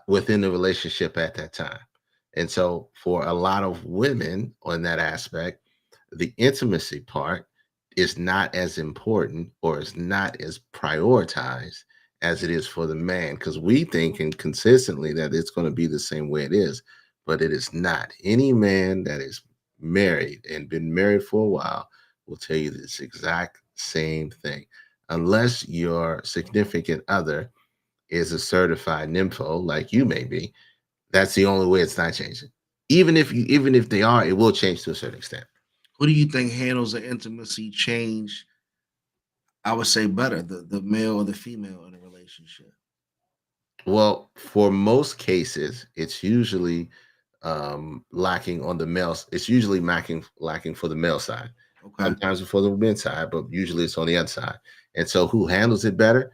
within the relationship at that time. And so for a lot of women on that aspect, the intimacy part is not as important, or is not as prioritized as it is for the man, because we think consistently that it's going to be the same way it is, but it is not. Any man that is married and been married for a while will tell you this exact same thing, unless your significant other is a certified nympho like you may be. That's the only way it's not changing. Even if they are, it will change to a certain extent. Who do you think handles the intimacy change, I would say, better, the male or the female in a relationship? Well, for most cases, it's usually lacking on the males. It's usually lacking for the male side. Okay. Sometimes for the men's side, but usually it's on the other side. And so who handles it better?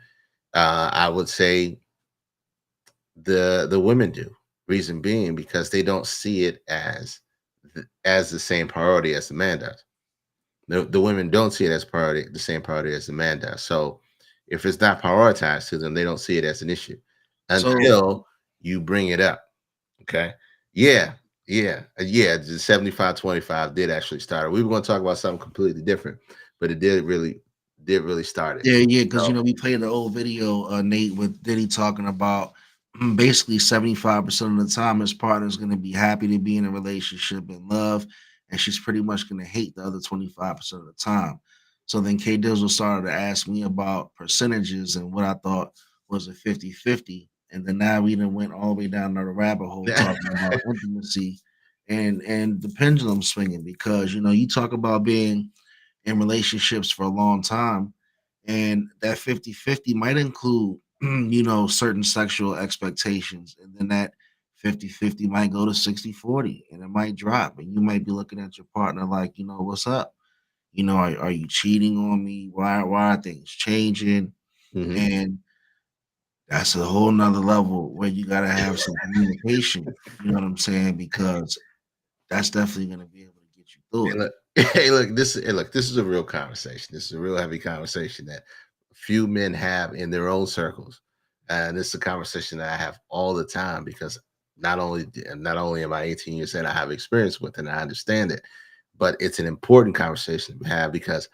I would say the women do. Reason being, because they don't see it as the same priority as the man does. The women don't see it as priority, the same priority as the man does. So if it's not prioritized to them, they don't see it as an issue until you bring it up. Okay. Yeah. The 75-25 did actually start. We were going to talk about something completely different, but it did really start it. Yeah, because we played the old video, Nate, with Diddy talking about basically 75% of the time his partner is going to be happy to be in a relationship and love, and she's pretty much going to hate the other 25% of the time. So then K Dizzle started to ask me about percentages and what I thought was a 50-50. And then now we done went all the way down the rabbit hole talking about intimacy and the pendulum swinging, because you talk about being in relationships for a long time, and that 50-50 might include certain sexual expectations, and then that 50-50 might go to 60-40, and it might drop, and you might be looking at your partner like, what's up? Are you cheating on me? Why are things changing? Mm-hmm. And that's a whole nother level where you got to have some communication. You know what I'm saying? Because that's definitely going to be able to get you through it. This is a real conversation. This is a real heavy conversation that few men have in their own circles. And this is a conversation that I have all the time, because not only am I 18 years in, I have experience with it and I understand it, but it's an important conversation to have, because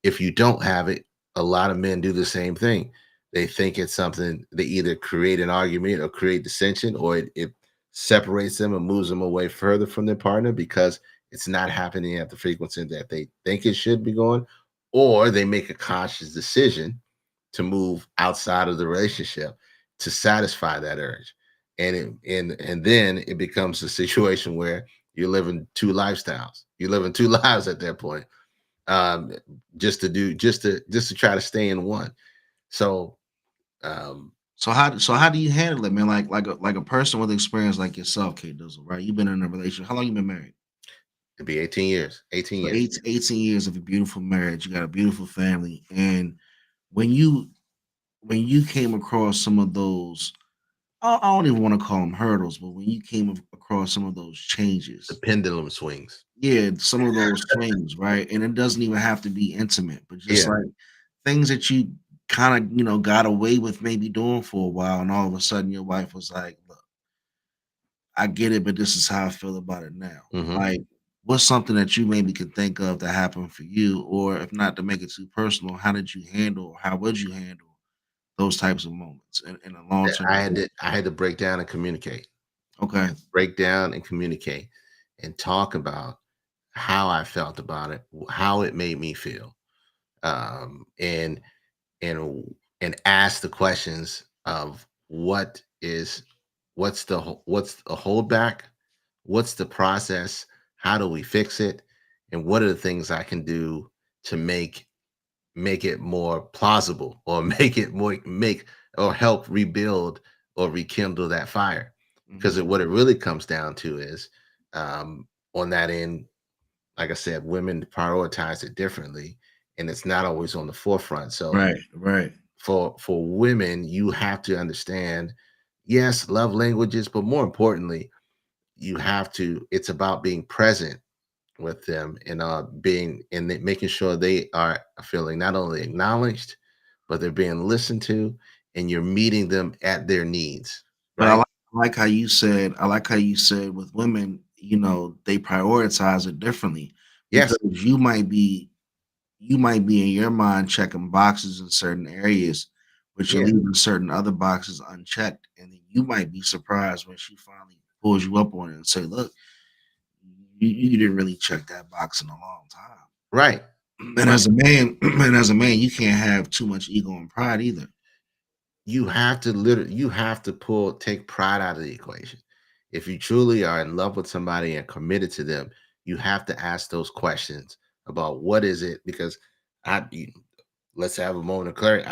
if you don't have it, a lot of men do the same thing. They think it's something, they either create an argument or create dissension, or it separates them and moves them away further from their partner because it's not happening at the frequency that they think it should be going, or they make a conscious decision to move outside of the relationship to satisfy that urge. And then it becomes a situation where you're living two lifestyles. You're living two lives at that point, just to try to stay in one. So how do you handle it, man? Like a person with experience like yourself, K Dizzle, right? You've been in a relationship. How long you been married? It'd be 18 years. 18 years. 18 years of a beautiful marriage. You got a beautiful family. And when you came across some of those, I don't even want to call them hurdles, but when you came across some of those changes, the pendulum swings. Yeah, some of those swings, right? And it doesn't even have to be intimate, but just like things that you kind of, got away with maybe doing for a while, and all of a sudden your wife was like, look, I get it, but this is how I feel about it now. Mm-hmm. Like, what's something that you maybe can think of that happened for you? Or if not, to make it too personal, how did you handle, how would you handle those types of moments in a long term? I had to break down and communicate. Okay. Break down and communicate and talk about how I felt about it, how it made me feel. And ask the questions of what's the holdback, what's the process, how do we fix it, and what are the things I can do to make it more plausible, or help rebuild or rekindle that fire. Because what it really comes down to is, on that end, like I said, women prioritize it differently, and it's not always on the forefront. So right. For women, you have to understand, yes, love languages, but more importantly, it's about being present with them and making sure they are feeling not only acknowledged, but they're being listened to, and you're meeting them at their needs. Right? But I like how you said with women, they prioritize it differently. Yes. Because you might be in your mind checking boxes in certain areas, but you're leaving certain other boxes unchecked. And then you might be surprised when she finally pulls you up on it and say, look, you didn't really check that box in a long time. Right. And as a man, you can't have too much ego and pride either. You have to take pride out of the equation. If you truly are in love with somebody and committed to them, you have to ask those questions about what is it, because let's have a moment of clarity.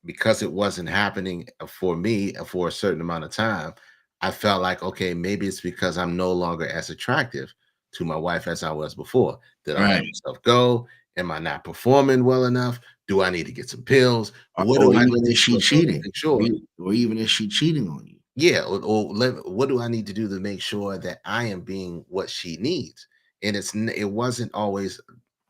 Because it wasn't happening for me for a certain amount of time, I felt like, okay, maybe it's because I'm no longer as attractive to my wife as I was before. Did I let myself go? Am I not performing well enough? Do I need to get some pills? Is she cheating? Sure. Or even is she cheating on you? Yeah. What do I need to do to make sure that I am being what she needs? And it wasn't always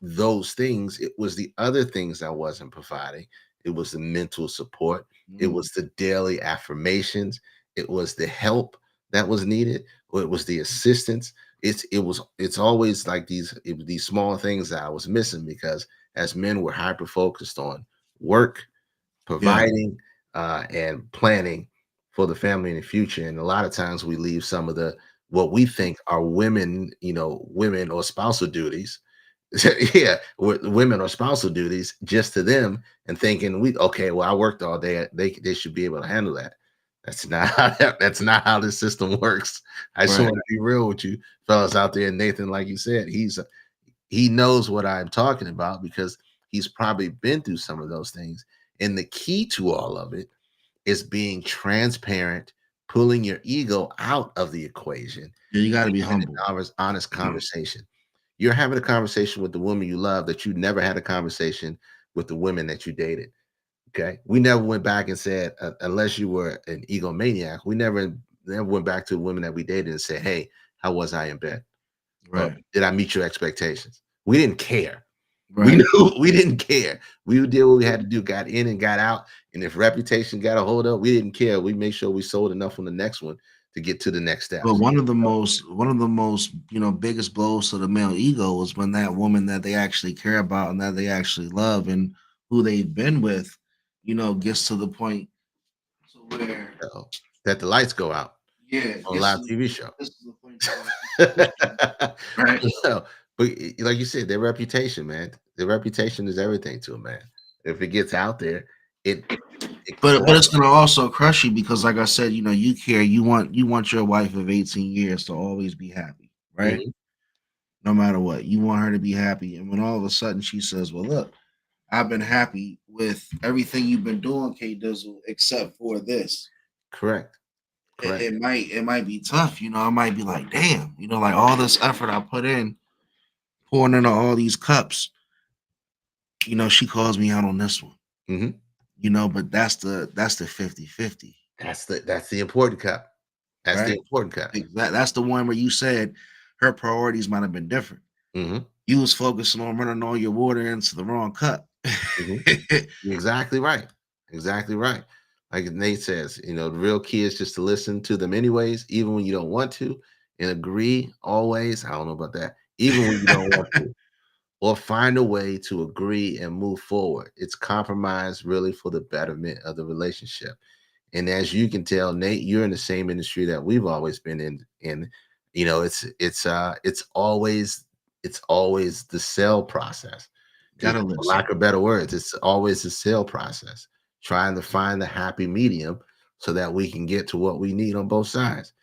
those things. It was the other things I wasn't providing. It was the mental support. It was the daily affirmations. It was the help that was needed. Or it was the assistance. It's always like these small things that I was missing, because as men, we're hyper focused on work, providing, and planning for the family in the future. And a lot of times we leave some of the what we think are women or spousal duties. Women or spousal duties just to them, and thinking well, I worked all day. They should be able to handle that. That's not how the system works. I just want to be real with you fellas out there. Nathan, like you said, he knows what I'm talking about, because he's probably been through some of those things. And the key to all of it is being transparent, pulling your ego out of the equation. Yeah, you got to be humble. Honest conversation. You're having a conversation with the woman you love that you never had a conversation with the women that you dated. Okay. We never went back and said, unless you were an egomaniac, we never went back to the women that we dated and said, hey, how was I in bed? Right. Did I meet your expectations? We didn't care. Right. We didn't care. We did what we had to do, got in and got out. And if reputation got a hold of, we didn't care. We made sure we sold enough on the next one to get to the next step. But one of the most, biggest blows to the male ego is when that woman that they actually care about and that they actually love and who they've been with, gets to the point to where that the lights go out. Yeah, on a live TV show. This is the point. Right. But like you said, their reputation, man. Their reputation is everything to a man. If it gets out there, but it's gonna also crush you, because, like I said, you care. You want your wife of 18 years to always be happy, right? Mm-hmm. No matter what, you want her to be happy. And when all of a sudden she says, "Well, look, I've been happy with everything you've been doing, K Dizzle, except for this." Correct. It might be tough. I might be like, damn, like all this effort I put in, pouring into all these cups. She calls me out on this one. Mm-hmm. But that's the 50-50. That's the important cup. That's the important cup. That's the one where you said her priorities might have been different. Mm-hmm. You was focusing on running all your water into the wrong cup. Mm-hmm. Exactly right. Exactly right. Like Nate says, the real key is just to listen to them anyways, even when you don't want to, and agree always. I don't know about that. Even when you don't want to, or find a way to agree and move forward. It's compromise really for the betterment of the relationship. And as you can tell, Nate, you're in the same industry that we've always been in. It's always the sale process. For lack of better words, it's always the sale process. Trying to find the happy medium so that we can get to what we need on both sides.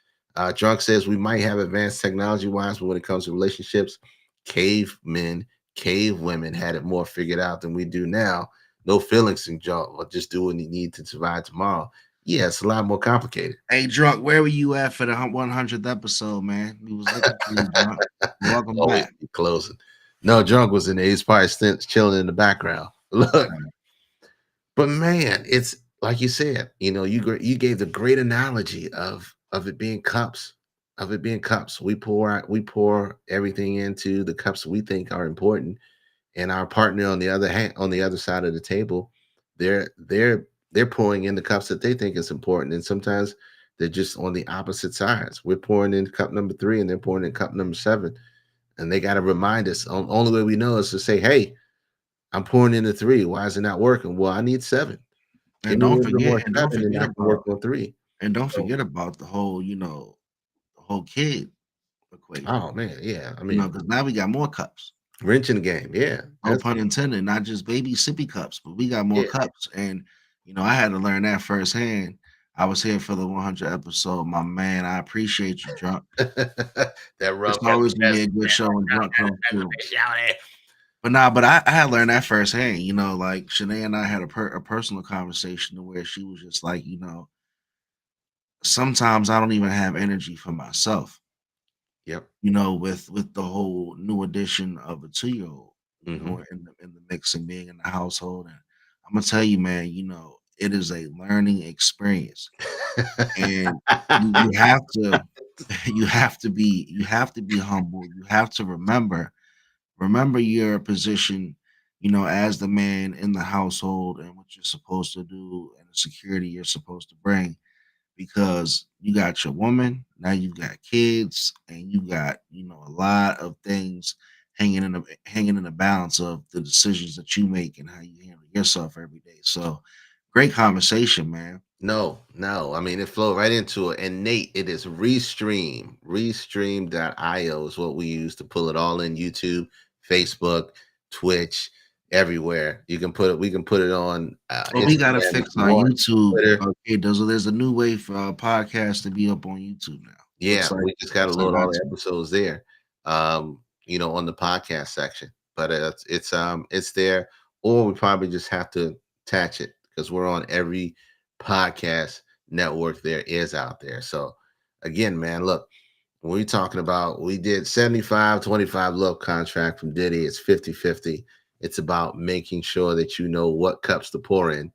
Drunk says we might have advanced technology-wise, but when it comes to relationships, cavemen, cave women had it more figured out than we do now. No feelings in junk, or just do what you need to survive tomorrow. Yeah, it's a lot more complicated. Hey, Drunk, where were you at for the 100th episode, man? We was looking for you, Drunk. Welcome back. Closing. No, Drunk was in there. He's probably chilling in the background. Look. But man, it's like you said, you gave the great analogy of it being cups, We pour everything into the cups we think are important, and our partner on the other side of the table, they're pouring in the cups that they think is important, and sometimes they're just on the opposite sides. We're pouring in cup number 3, and they're pouring in cup number 7, and they got to remind us. Only way we know is to say, "Hey, I'm pouring into 3. Why is it not working?" Well, I need 7. And don't forget work on 3. And don't forget about the whole, kid equation. Oh man, yeah. I mean, because now we got more cups. Wrench in the game, yeah. No pun intended. Not just baby sippy cups, but we got more cups. And I had to learn that firsthand. I was here for the 100 episode, my man. I appreciate you, Drunk. It's always gonna be a good show when Drunk comes through. But I had learned that firsthand, like Shanae and I had a personal conversation where she was just like, sometimes I don't even have energy for myself. Yep. With the whole new addition of a 2-year-old, in the mix and being in the household. And I'm gonna tell you, man, it is a learning experience. And you have to be humble. You have to remember remember your position, as the man in the household and what you're supposed to do and the security you're supposed to bring, because you got your woman, now you've got kids, and you got, a lot of things hanging in the balance of the decisions that you make and how you handle yourself every day. So great conversation, man. No. I mean, it flowed right into it. And Nate, it is Restream. Restream.io is what we use to pull it all in YouTube, Facebook, Twitch, everywhere. We can put it on. We gotta fix our YouTube. Okay, there's a new way for our podcast to be up on YouTube now. Yeah, we just gotta load all the episodes there. On the podcast section. But it's there, or we probably just have to attach it because we're on every podcast network there is out there. So again, man, look, when we're talking about, we did 75-25 love contract from Diddy. It's 50-50. It's about making sure that you know what cups to pour in.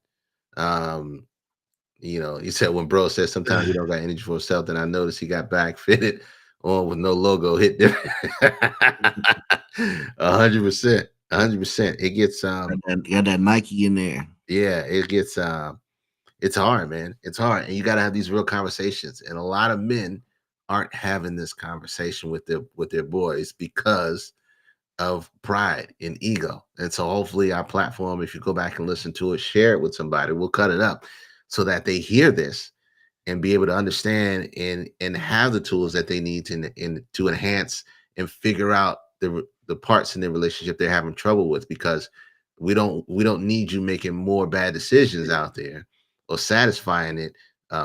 He said when bro says sometimes he don't got energy for himself, then I noticed he got back fitted on with no logo hit there. 100%. It gets got that Nike in there. Yeah, it gets it's hard, man. It's hard. And you gotta have these real conversations. And a lot of men aren't having this conversation with their boys because of pride and ego. And so hopefully our platform, if you go back and listen to it, share it with somebody, we'll cut it up so that they hear this and be able to understand and have the tools that they need to enhance and figure out the parts in their relationship they're having trouble with, because we don't need you making more bad decisions out there or satisfying it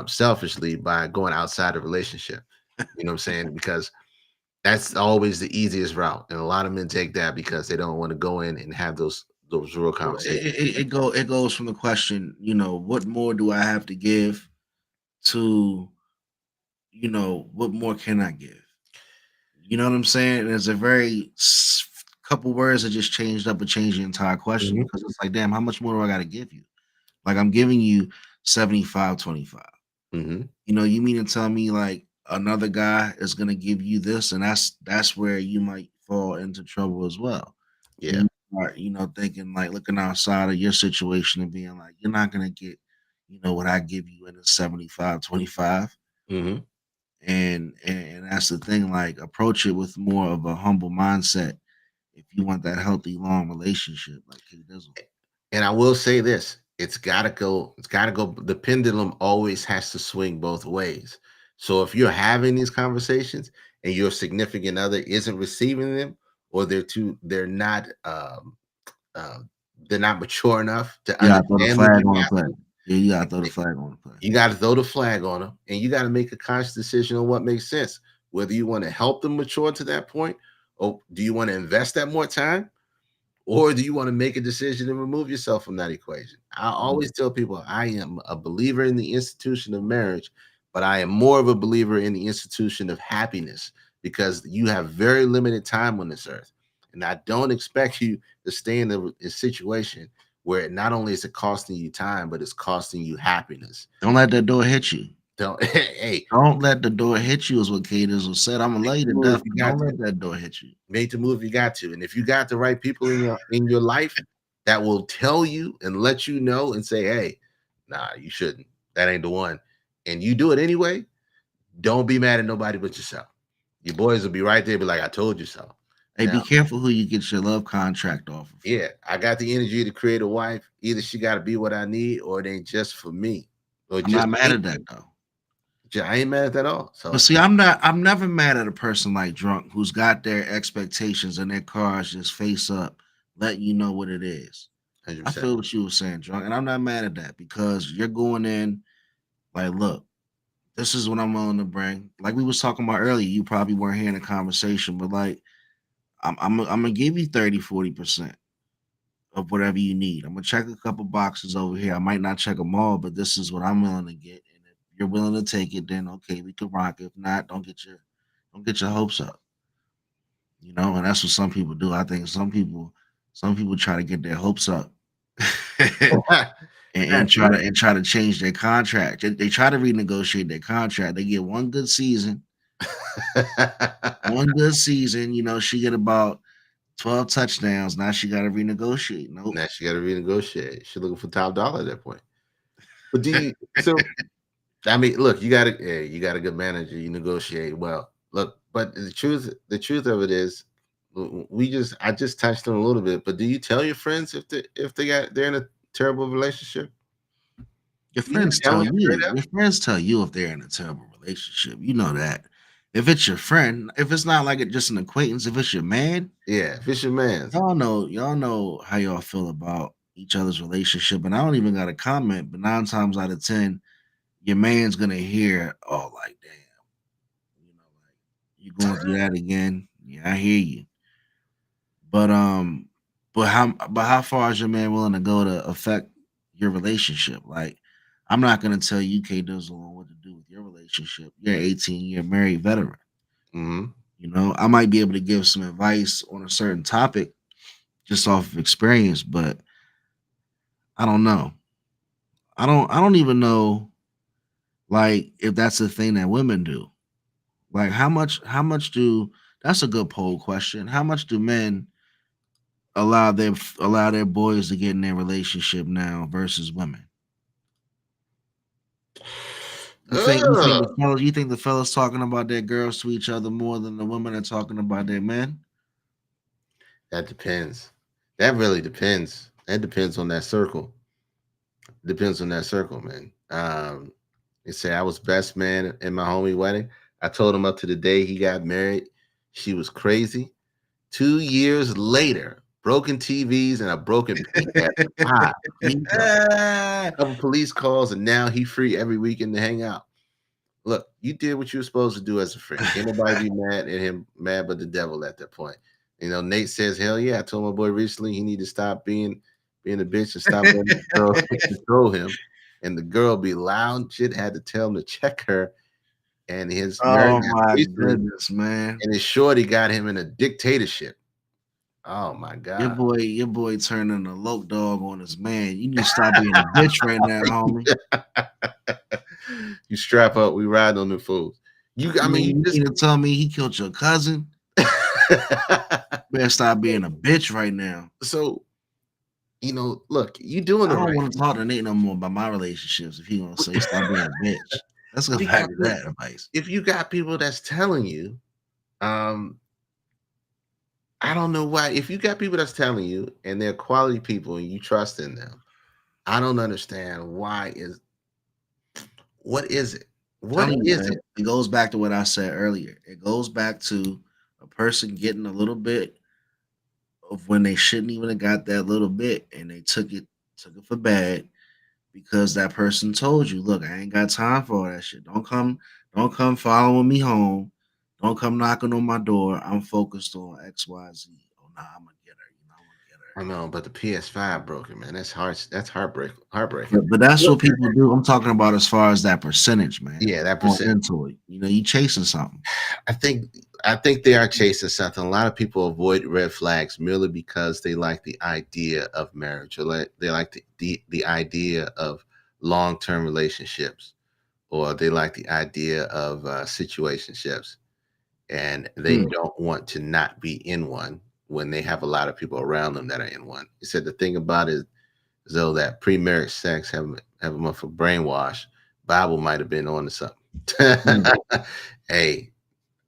selfishly by going outside the relationship. You know what I'm saying? Because that's always the easiest route, and a lot of men take that because they don't want to go in and have those real conversations. It goes from the question, what more do I have to give, to, what more can I give? You know what I'm saying? There's a very couple words that just changed up and changed the entire question, because it's like, damn, how much more do I got to give you? Like, I'm giving you 75-25. You mean to tell me like another guy is gonna give you this, and that's where you might fall into trouble as well. Yeah. You start, thinking like looking outside of your situation and being like, you're not gonna get, what I give you in a 75-25. And that's the thing, like approach it with more of a humble mindset if you want that healthy, long relationship like K Dizzle. And I will say this, it's gotta go. The pendulum always has to swing both ways. So if you're having these conversations and your significant other isn't receiving them, or they're not mature enough to understand what you're asking, you gotta throw the flag on the play. You gotta throw the flag on them, and you gotta make a conscious decision on what makes sense. Whether you want to help them mature to that point, or do you want to invest that more time, or do you want to make a decision and remove yourself from that equation? I always tell people I am a believer in the institution of marriage, but I am more of a believer in the institution of happiness, because you have very limited time on this earth. And I don't expect you to stay in a situation where not only is it costing you time, but it's costing you happiness. Don't let that door hit you. Don't let the door hit you, is what K Dizzle said. I'm gonna lay you to death. Don't let that door hit you. Make the move you got to. And if you got the right people in your life that will tell you and let you know and say, hey, nah, you shouldn't. That ain't the one. And you do it anyway, don't be mad at nobody but yourself. Your boys will be right there, be like, I told you so. Hey, now, be careful who you get your love contract off of. Yeah, I got the energy to create a wife. Either she got to be what I need, or it ain't just for me. Or I'm not mad at that though. I ain't mad at that at all. So, but see, I'm never mad at a person like Drunk who's got their expectations and their cars just face up, letting you know what it is. 100%. I feel what you were saying, Drunk, and I'm not mad at that, because you're going in like, look, this is what I'm willing to bring. Like we was talking about earlier, you probably weren't hearing the conversation, but like, I'm gonna give you 30-40% of whatever you need. I'm gonna check a couple boxes over here. I might not check them all, but this is what I'm willing to get. And if you're willing to take it, then okay, we can rock. If not, don't get your hopes up. And that's what some people do. I think some people try to get their hopes up and try to change their contract. They try to renegotiate their contract. They get one good season. One good season, she get about 12 touchdowns. Now she got to renegotiate. Nope. Now she got to renegotiate. She's looking for top dollar at that point. But do you? So, I mean, look, you got a good manager. You negotiate well. Look, but the truth of it is, I just touched on a little bit. But do you tell your friends if they're in a terrible relationship? Your friends tell you. Your friends tell you if they're in a terrible relationship. You know that. If it's your friend, if it's not like just an acquaintance, if it's your man, yeah, if it's your man, y'all know how y'all feel about each other's relationship, and I don't even got a comment. But 9 times out of 10, your man's gonna hear, "Oh, like damn, like you going through that again." Yeah, I hear you. But how far is your man willing to go to affect your relationship? Like, I'm not gonna tell you, K Dizzle, what to do with your relationship. You're 18, you're a married veteran. Mm-hmm. I might be able to give some advice on a certain topic just off of experience, but I don't know. I don't even know, like, if that's the thing that women do. Like, how much do that's a good poll question. How much do men allow their boys to get in their relationship now versus women? You think the fellas talking about their girls to each other more than the women are talking about their men? That depends. That really depends. That depends on that circle. Depends on that circle, man. They say I was best man in my homie wedding. I told him up to the day he got married, she was crazy. 2 years later, broken TVs and a broken couple police calls, and now he free every weekend to hang out. Look, you did what you were supposed to do as a friend. Ain't nobody be mad at him, mad but the devil at that point. Nate says, hell yeah, I told my boy recently he need to stop being a bitch and stop letting the girl control him. And the girl be loud shit, had to tell him to check her. And his goodness, man. And his shorty got him in a dictatorship. Oh my God. Your boy turning a loc dog on his man. You need to stop being a bitch right now, homie. You strap up, we ride on the fools. You need to tell me he killed your cousin. Better stop being a bitch right now. So, look, you doing I don't want to talk to Nate no more about my relationships if he gonna say stop being a bitch. Let's go back to that advice. If you got people that's telling you, I don't know why. If you got people that's telling you and they're quality people and you trust in them, I don't understand what is it? What is it? It goes back to what I said earlier. It goes back to a person getting a little bit of when they shouldn't even have got that little bit, and they took it for bad because that person told you, look, I ain't got time for all that shit. Don't come following me home. Don't come knocking on my door. I'm focused on XYZ. Oh, nah, I'm gonna get her. I'm gonna get her. I know, but the PS5 broken, man. That's hard. That's heartbreaking. But that's what people do. I'm talking about as far as that percentage, man. Yeah, that percentage. Into it. You chasing something. I think they are chasing something. A lot of people avoid red flags merely because they like the idea of marriage, or they like the idea of long-term relationships, or they like the idea of situationships. And they don't want to not be in one when they have a lot of people around them that are in one. He said the thing about it is though that pre-marriage sex have them up for brainwash. Bible might have been on to something. Hey,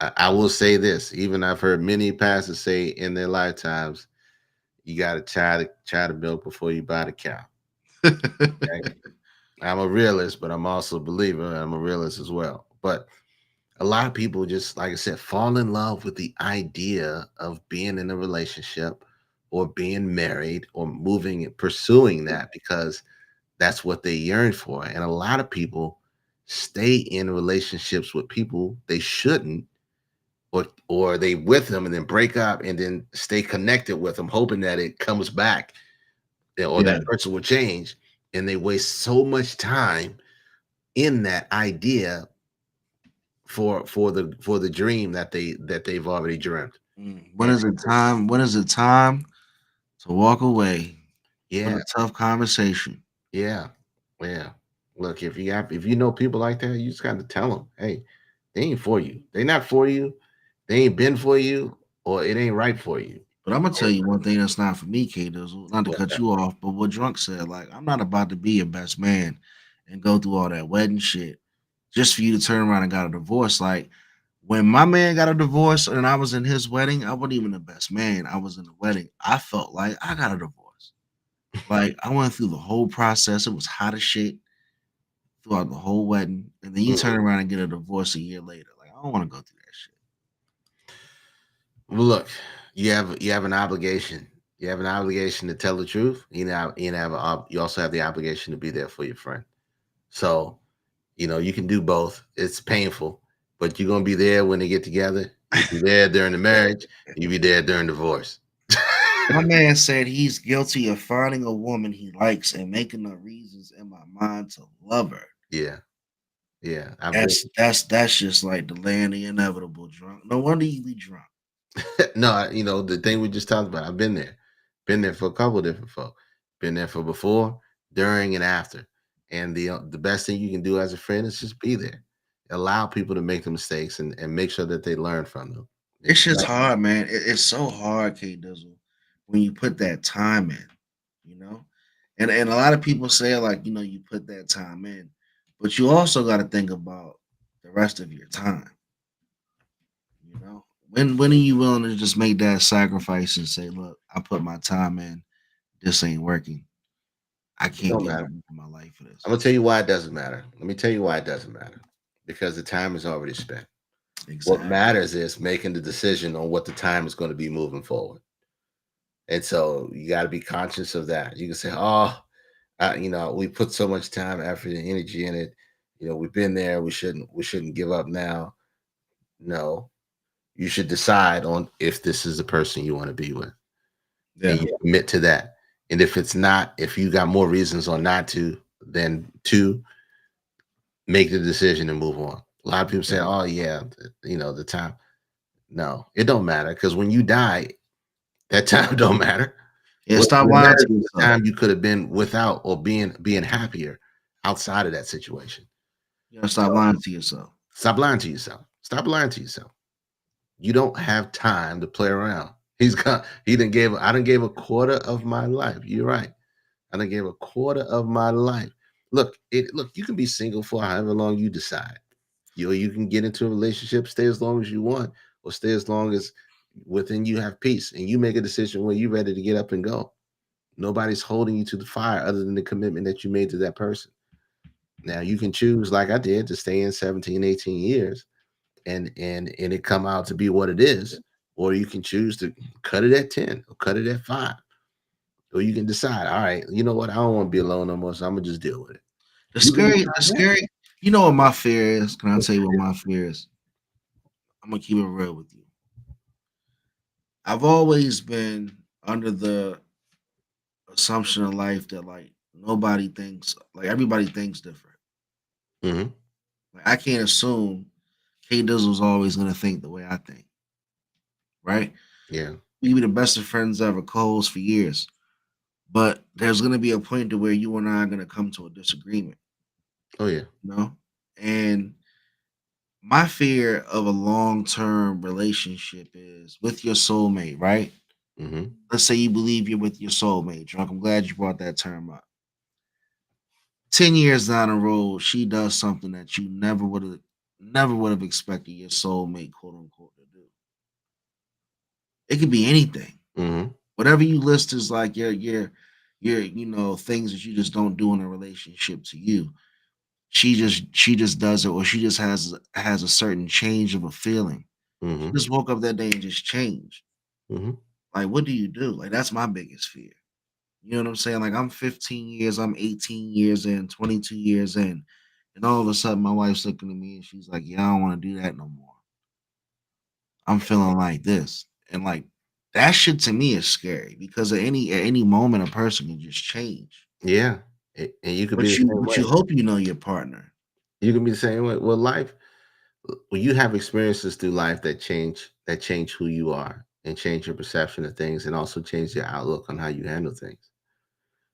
I will say this. Even I've heard many pastors say in their lifetimes, you got to try the milk before you buy the cow. Okay? I'm a realist, but I'm also a believer. And I'm a realist as well. But a lot of people just, like I said, fall in love with the idea of being in a relationship or being married or pursuing that because that's what they yearn for. And a lot of people stay in relationships with people they shouldn't, or they with them and then break up and then stay connected with them, hoping that it comes back or that person will change. And they waste so much time in that idea for the dream that they've already dreamt. When is it time to walk away? Yeah, a tough conversation. Yeah. Look, if you know people like that, you just got to tell them, hey, they ain't for you. They not for you. They ain't been for you, or it ain't right for you. But I'm gonna tell you one thing that's not for me, K Dizzle, not to cut you off, but what Drunk said, like, I'm not about to be your best man and go through all that wedding shit just for you to turn around and got a divorce. Like, when my man got a divorce and I was in his wedding, I wasn't even the best man. I was in the wedding. I felt like I got a divorce. Like, I went through the whole process. It was hot as shit throughout the whole wedding. And then you turn around and get a divorce a year later. Like, I don't want to go through that shit. Well, look, you have an obligation. You have an obligation to tell the truth. You also have the obligation to be there for your friend. So, you can do both. It's painful, but you're gonna be there when they get together. You'll be there during the marriage. You'll be there during divorce. My man said he's guilty of finding a woman he likes and making up reasons in my mind to love her. Yeah. That's just like delaying the inevitable. Drunk. No wonder you be drunk. No, the thing we just talked about. I've been there for a couple of different folk. Been there for before, during, and after. And the best thing you can do as a friend is just be there. Allow people to make the mistakes and make sure that they learn from them. It's just hard, man. It's so hard, K Dizzle, when you put that time in, And a lot of people say, like, you put that time in, but you also got to think about the rest of your time. When are you willing to just make that sacrifice and say, look, I put my time in, this ain't working. I can't get in my life for this. I'm gonna tell you why it doesn't matter. Let me tell you why it doesn't matter. Because the time is already spent. Exactly. What matters is making the decision on what the time is going to be moving forward. And so you got to be conscious of that. You can say, we put so much time, effort, and energy in it. We've been there. We shouldn't give up now. No, you should decide on if this is the person you want to be with. Yeah. And you commit to that. And if it's not, if you got more reasons on not to, then to make the decision and move on. A lot of people say, oh yeah, the time. No, it don't matter. Because when you die, that time don't matter. Yeah, stop lying to yourself. The time you could have been without or being happier outside of that situation. Yeah, stop lying to yourself. Stop lying to yourself. Stop lying to yourself. You don't have time to play around. I done gave a quarter of my life. You're right. I done gave a quarter of my life. Look, you can be single for however long you decide. You can get into a relationship, stay as long as you want, or stay as long as within you have peace, and you make a decision when you're ready to get up and go. Nobody's holding you to the fire other than the commitment that you made to that person. Now you can choose, like I did, to stay in 17, 18 years and it come out to be what it is, or you can choose to cut it at 10 or cut it at 5. Or you can decide, all right, you know what? I don't want to be alone no more, so I'm gonna just deal with it. The scary. You know what my fear is? Can I tell you what my fear is? I'm gonna keep it real with you. I've always been under the assumption of life that like nobody thinks, like everybody thinks different. Mm-hmm. Like I can't assume K Dizzle's always gonna think the way I think. Right? Yeah. We be the best of friends ever, co-hosts for years. But there's gonna be a point to where you and I are gonna come to a disagreement. Oh yeah. And my fear of a long-term relationship is with your soulmate, right? Mm-hmm. Let's say you believe you're with your soulmate. Drunk, I'm glad you brought that term up. 10 years down the road, she does something that you never would have expected your soulmate, quote unquote, to do. It could be anything. Mm-hmm. Whatever you list is like your things that you just don't do in a relationship to you. She just does it, or she just has a certain change of a feeling. Mm-hmm. She just woke up that day and just changed. Mm-hmm. Like, what do you do? Like, that's my biggest fear. You know what I'm saying? Like, I'm 15 years, I'm 18 years in, 22 years in, and all of a sudden my wife's looking at me and she's like, yeah, I don't want to do that no more. I'm feeling like this. And like, that shit to me is scary because at any moment a person can just change. Yeah. And you could you hope you know your partner. You can be the same way. Well, life, when you have experiences through life that change who you are and change your perception of things and also change your outlook on how you handle things.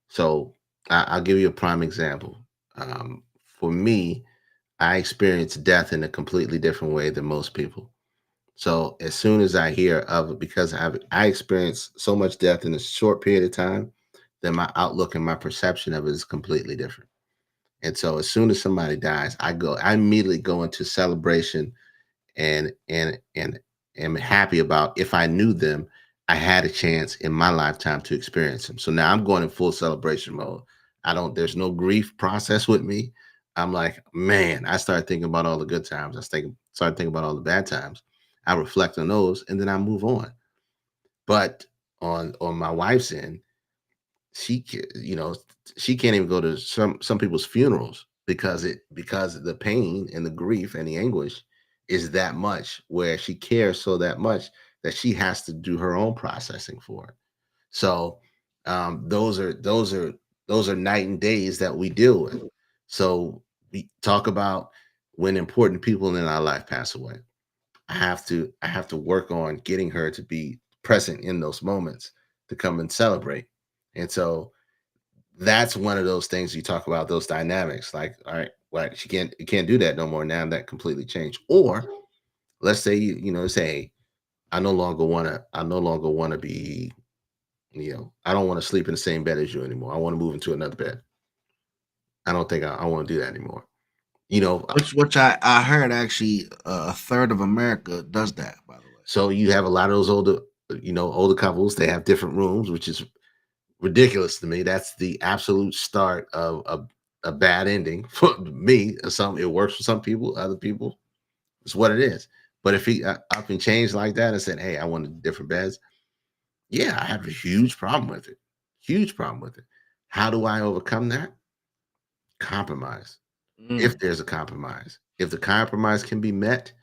So I'll give you a prime example. For me, I experienced death in a completely different way than most people. So as soon as I hear of it, because I experienced so much death in a short period of time, then my outlook and my perception of it is completely different. And so as soon as somebody dies, I immediately go into celebration and am happy about, if I knew them, I had a chance in my lifetime to experience them. So now I'm going in full celebration mode. There's no grief process with me. I'm like, man, I started thinking about all the good times. Started thinking about all the bad times. I reflect on those and then I move on. But on my wife's end, she can't even go to some people's funerals because the pain and the grief and the anguish is that much, where she cares so that much that she has to do her own processing for it. So those are night and days that we deal with. So we talk about when important people in our life pass away. I have to work on getting her to be present in those moments to come and celebrate. And so that's one of those things you talk about, those dynamics. Like, all right, well, you can't do that no more. Now that completely changed. Or let's say say, I no longer want to be, I don't want to sleep in the same bed as you anymore. I want to move into another bed. I don't think I want to do that anymore. Which I heard actually a third of America does that, by the way. So you have a lot of those older couples. They have different rooms, which is ridiculous to me. That's the absolute start of a bad ending for me. It works for some people, other people, it's what it is. But if he up and changed like that and said, hey, I wanted different beds, yeah, I have a huge problem with it. Huge problem with it. How do I overcome that? Compromise. If there's a compromise. If the compromise can be met,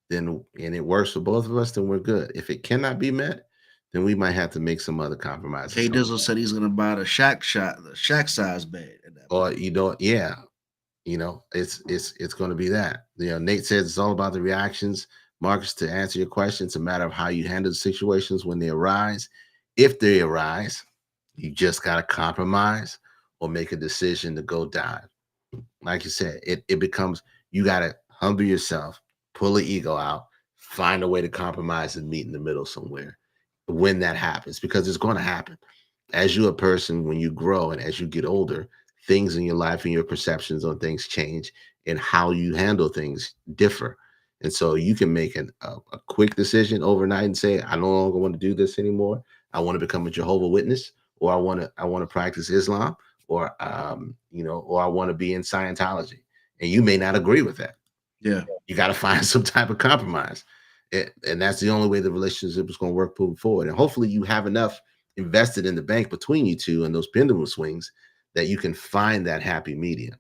then and it works for both of us, then we're good. If it cannot be met, then we might have to make some other compromises. K Dizzle said he's gonna buy the shack size bed. Or yeah. It's going to be that. Nate says it's all about the reactions. Marcus, to answer your question, it's a matter of how you handle the situations when they arise. If they arise, you just got to compromise or make a decision to go dive. Like you said, it becomes, you got to humble yourself, pull the ego out, find a way to compromise and meet in the middle somewhere when that happens, because it's going to happen. As you're a person, when you grow and as you get older, things in your life and your perceptions on things change, and how you handle things differ. And so you can make a quick decision overnight and say, I no longer want to do this anymore. I want to become a Jehovah's Witness, or I want to practice Islam, or or I want to be in Scientology. And you may not agree with that. Yeah. You got to find some type of compromise. And that's the only way the relationship is going to work moving forward. And hopefully you have enough invested in the bank between you two and those pendulum swings that you can find that happy medium.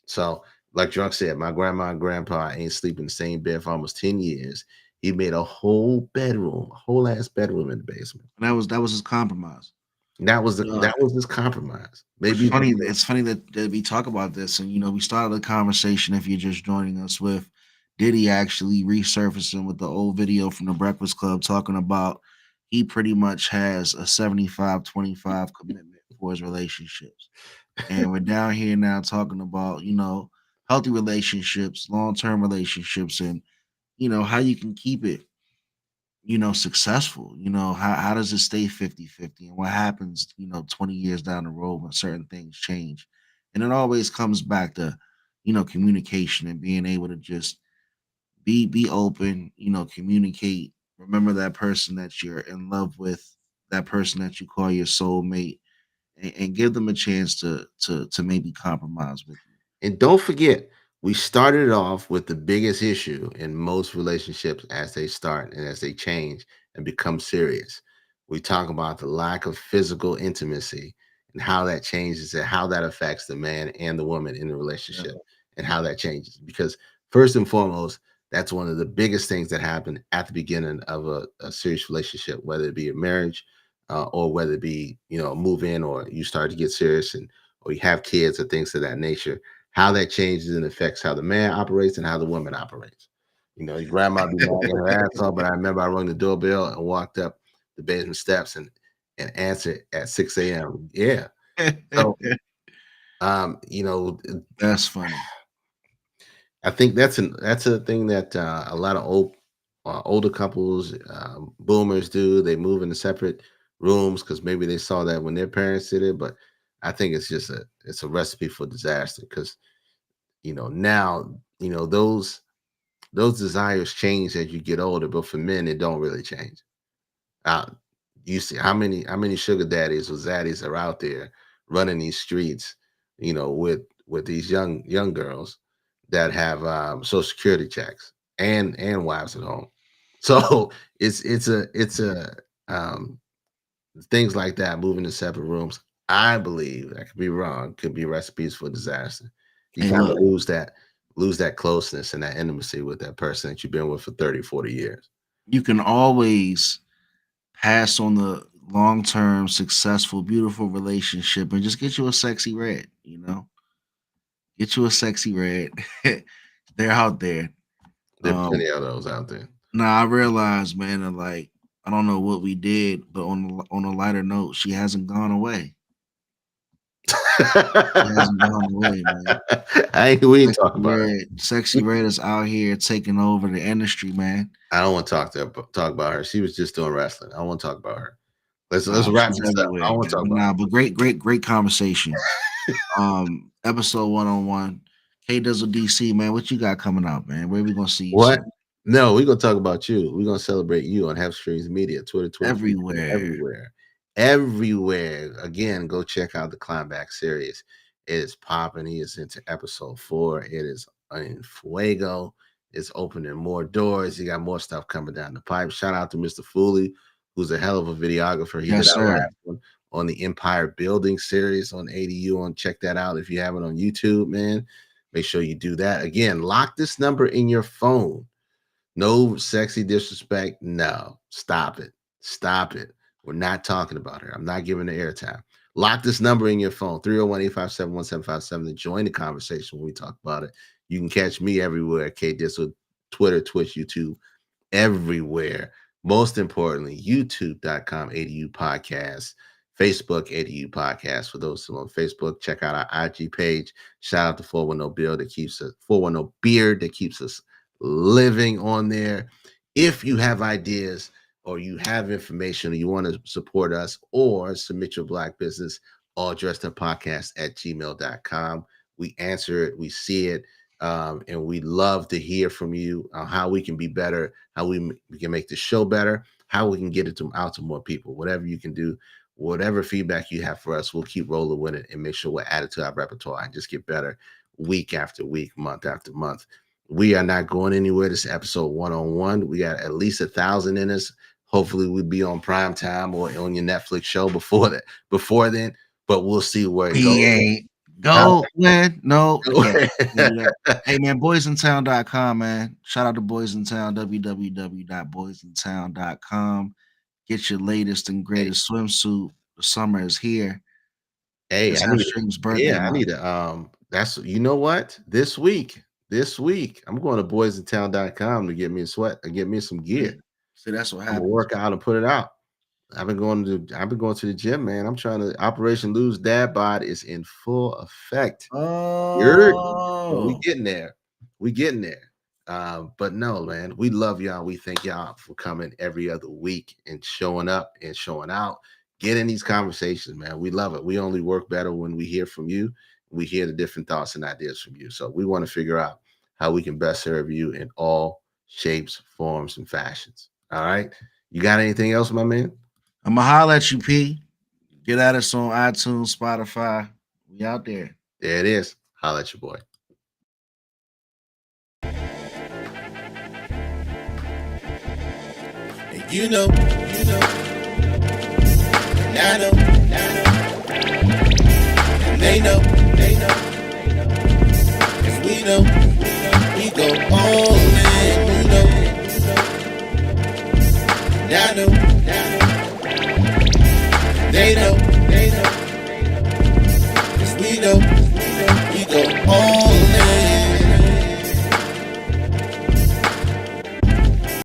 So like Drunk said, my grandma and grandpa ain't sleeping in the same bed for almost 10 years. He made a whole ass bedroom in the basement. And that was his compromise. That was his compromise. Maybe it's funny that we talk about this, and we started the conversation, if you're just joining us, with Diddy actually resurfacing with the old video from the Breakfast Club talking about he pretty much has a 75-25 commitment for his relationships. And we're down here now talking about, healthy relationships, long-term relationships, and, how you can keep it, successful. How does it stay 50-50? And what happens, 20 years down the road when certain things change? And it always comes back to, communication and being able to just be open, communicate. Remember that person that you're in love with, that person that you call your soulmate, and give them a chance to maybe compromise with you. And don't forget, we started off with the biggest issue in most relationships as they start and as they change and become serious. We talk about the lack of physical intimacy and how that changes and how that affects the man and the woman in the relationship, and how that changes. Because first and foremost, that's one of the biggest things that happen at the beginning of a serious relationship, whether it be a marriage, or whether it be, move in, or you start to get serious, or you have kids or things of that nature. How that changes and affects how the man operates and how the woman operates. Your grandma be knocking her ass off, but I remember I rang the doorbell and walked up the basement steps and answered at 6 a.m. Yeah. So, that's funny. I think that's a thing that a lot of older couples, boomers do. They move into separate rooms because maybe they saw that when their parents did it. But I think it's just a recipe for disaster because, now, those desires change as you get older, but for men, it don't really change. You see how many sugar daddies or zaddies are out there running these streets, with these young girls that have Social Security checks and wives at home. So it's things like that, moving to separate rooms. I believe, I could be wrong, could be recipes for disaster. You kind of lose that closeness and that intimacy with that person that you've been with for 30, 40 years. You can always pass on the long-term, successful, beautiful relationship and just get you a sexy red, Get you a sexy red. They're out there. There are plenty of those out there. Now I realize, man, that I don't know what we did, but on a lighter note, she hasn't gone away. She hasn't gone away, man. We ain't talking about it. Sexy Red is out here taking over the industry, man. I don't want to talk about her. She was just doing wrestling. I don't want to talk about her. Let's wrap this up. I don't want to talk about her. But great conversation. Episode 101. K Dizzle DC, man, what you got coming up, man? Where we gonna see you? What? No, we're gonna talk about you. We're gonna celebrate you on Half Streams Media, Twitter, everywhere. Again, go check out the Climbback series. It is popping. He is into episode 4. It is in fuego. It's opening more doors. You got more stuff coming down the pipe. Shout out to Mr. Fooley, who's a hell of a videographer. He did our last one on the Empire Building series on ADU. Check that out if you have it on YouTube, man. Make sure you do that. Again, lock this number in your phone. No sexy disrespect. No, stop it. We're not talking about her. I'm not giving her airtime. Lock this number in your phone, 301-857-1757, to join the conversation when we talk about it. You can catch me everywhere, K Dizzle, Twitter, Twitch, YouTube, everywhere. Most importantly, youtube.com ADU podcast, Facebook ADU podcast. For those who are on Facebook, check out our IG page. Shout out to 410 Beard that keeps us living on there. If you have ideas or you have information or you want to support us or submit your Black business, alldressedupodcast@gmail.com. We answer it, we see it, and we love to hear from you on how we can be better, how we can make the show better, how we can get it out to more people. Whatever you can do, whatever feedback you have for us, we'll keep rolling with it and make sure we're added to our repertoire and just get better week after week, month after month. We are not going anywhere. This is episode 101. We got at least 1,000 in us. Hopefully we'll be on prime time or on your Netflix show before then, but we'll see where it goes. Go, man. No. Hey, man, boysintown.com, man. Shout out to Boys in Town, www.boysintown.com. Get your latest and greatest swimsuit. The summer is here. Hey, I need to, that's, you know what? This week, I'm going to boysintown.com to get me a sweat and get me some gear. See, that's what happened. Work out and put it out. I've been going to the gym, man. I'm trying to Operation Lose Dad Bod is in full effect. Oh, we getting there. But no, man, we love y'all. We thank y'all for coming every other week and showing up and showing out. Get in these conversations, man. We love it. We only work better when we hear from you. We hear the different thoughts and ideas from you. So we want to figure out how we can best serve you in all shapes, forms, and fashions. All right. You got anything else, my man? I'm going to holler at you, P. Get at us on iTunes, Spotify. We out there. There it is. Holler at your boy. You know, and I know, and they know, cause we know, we go all in.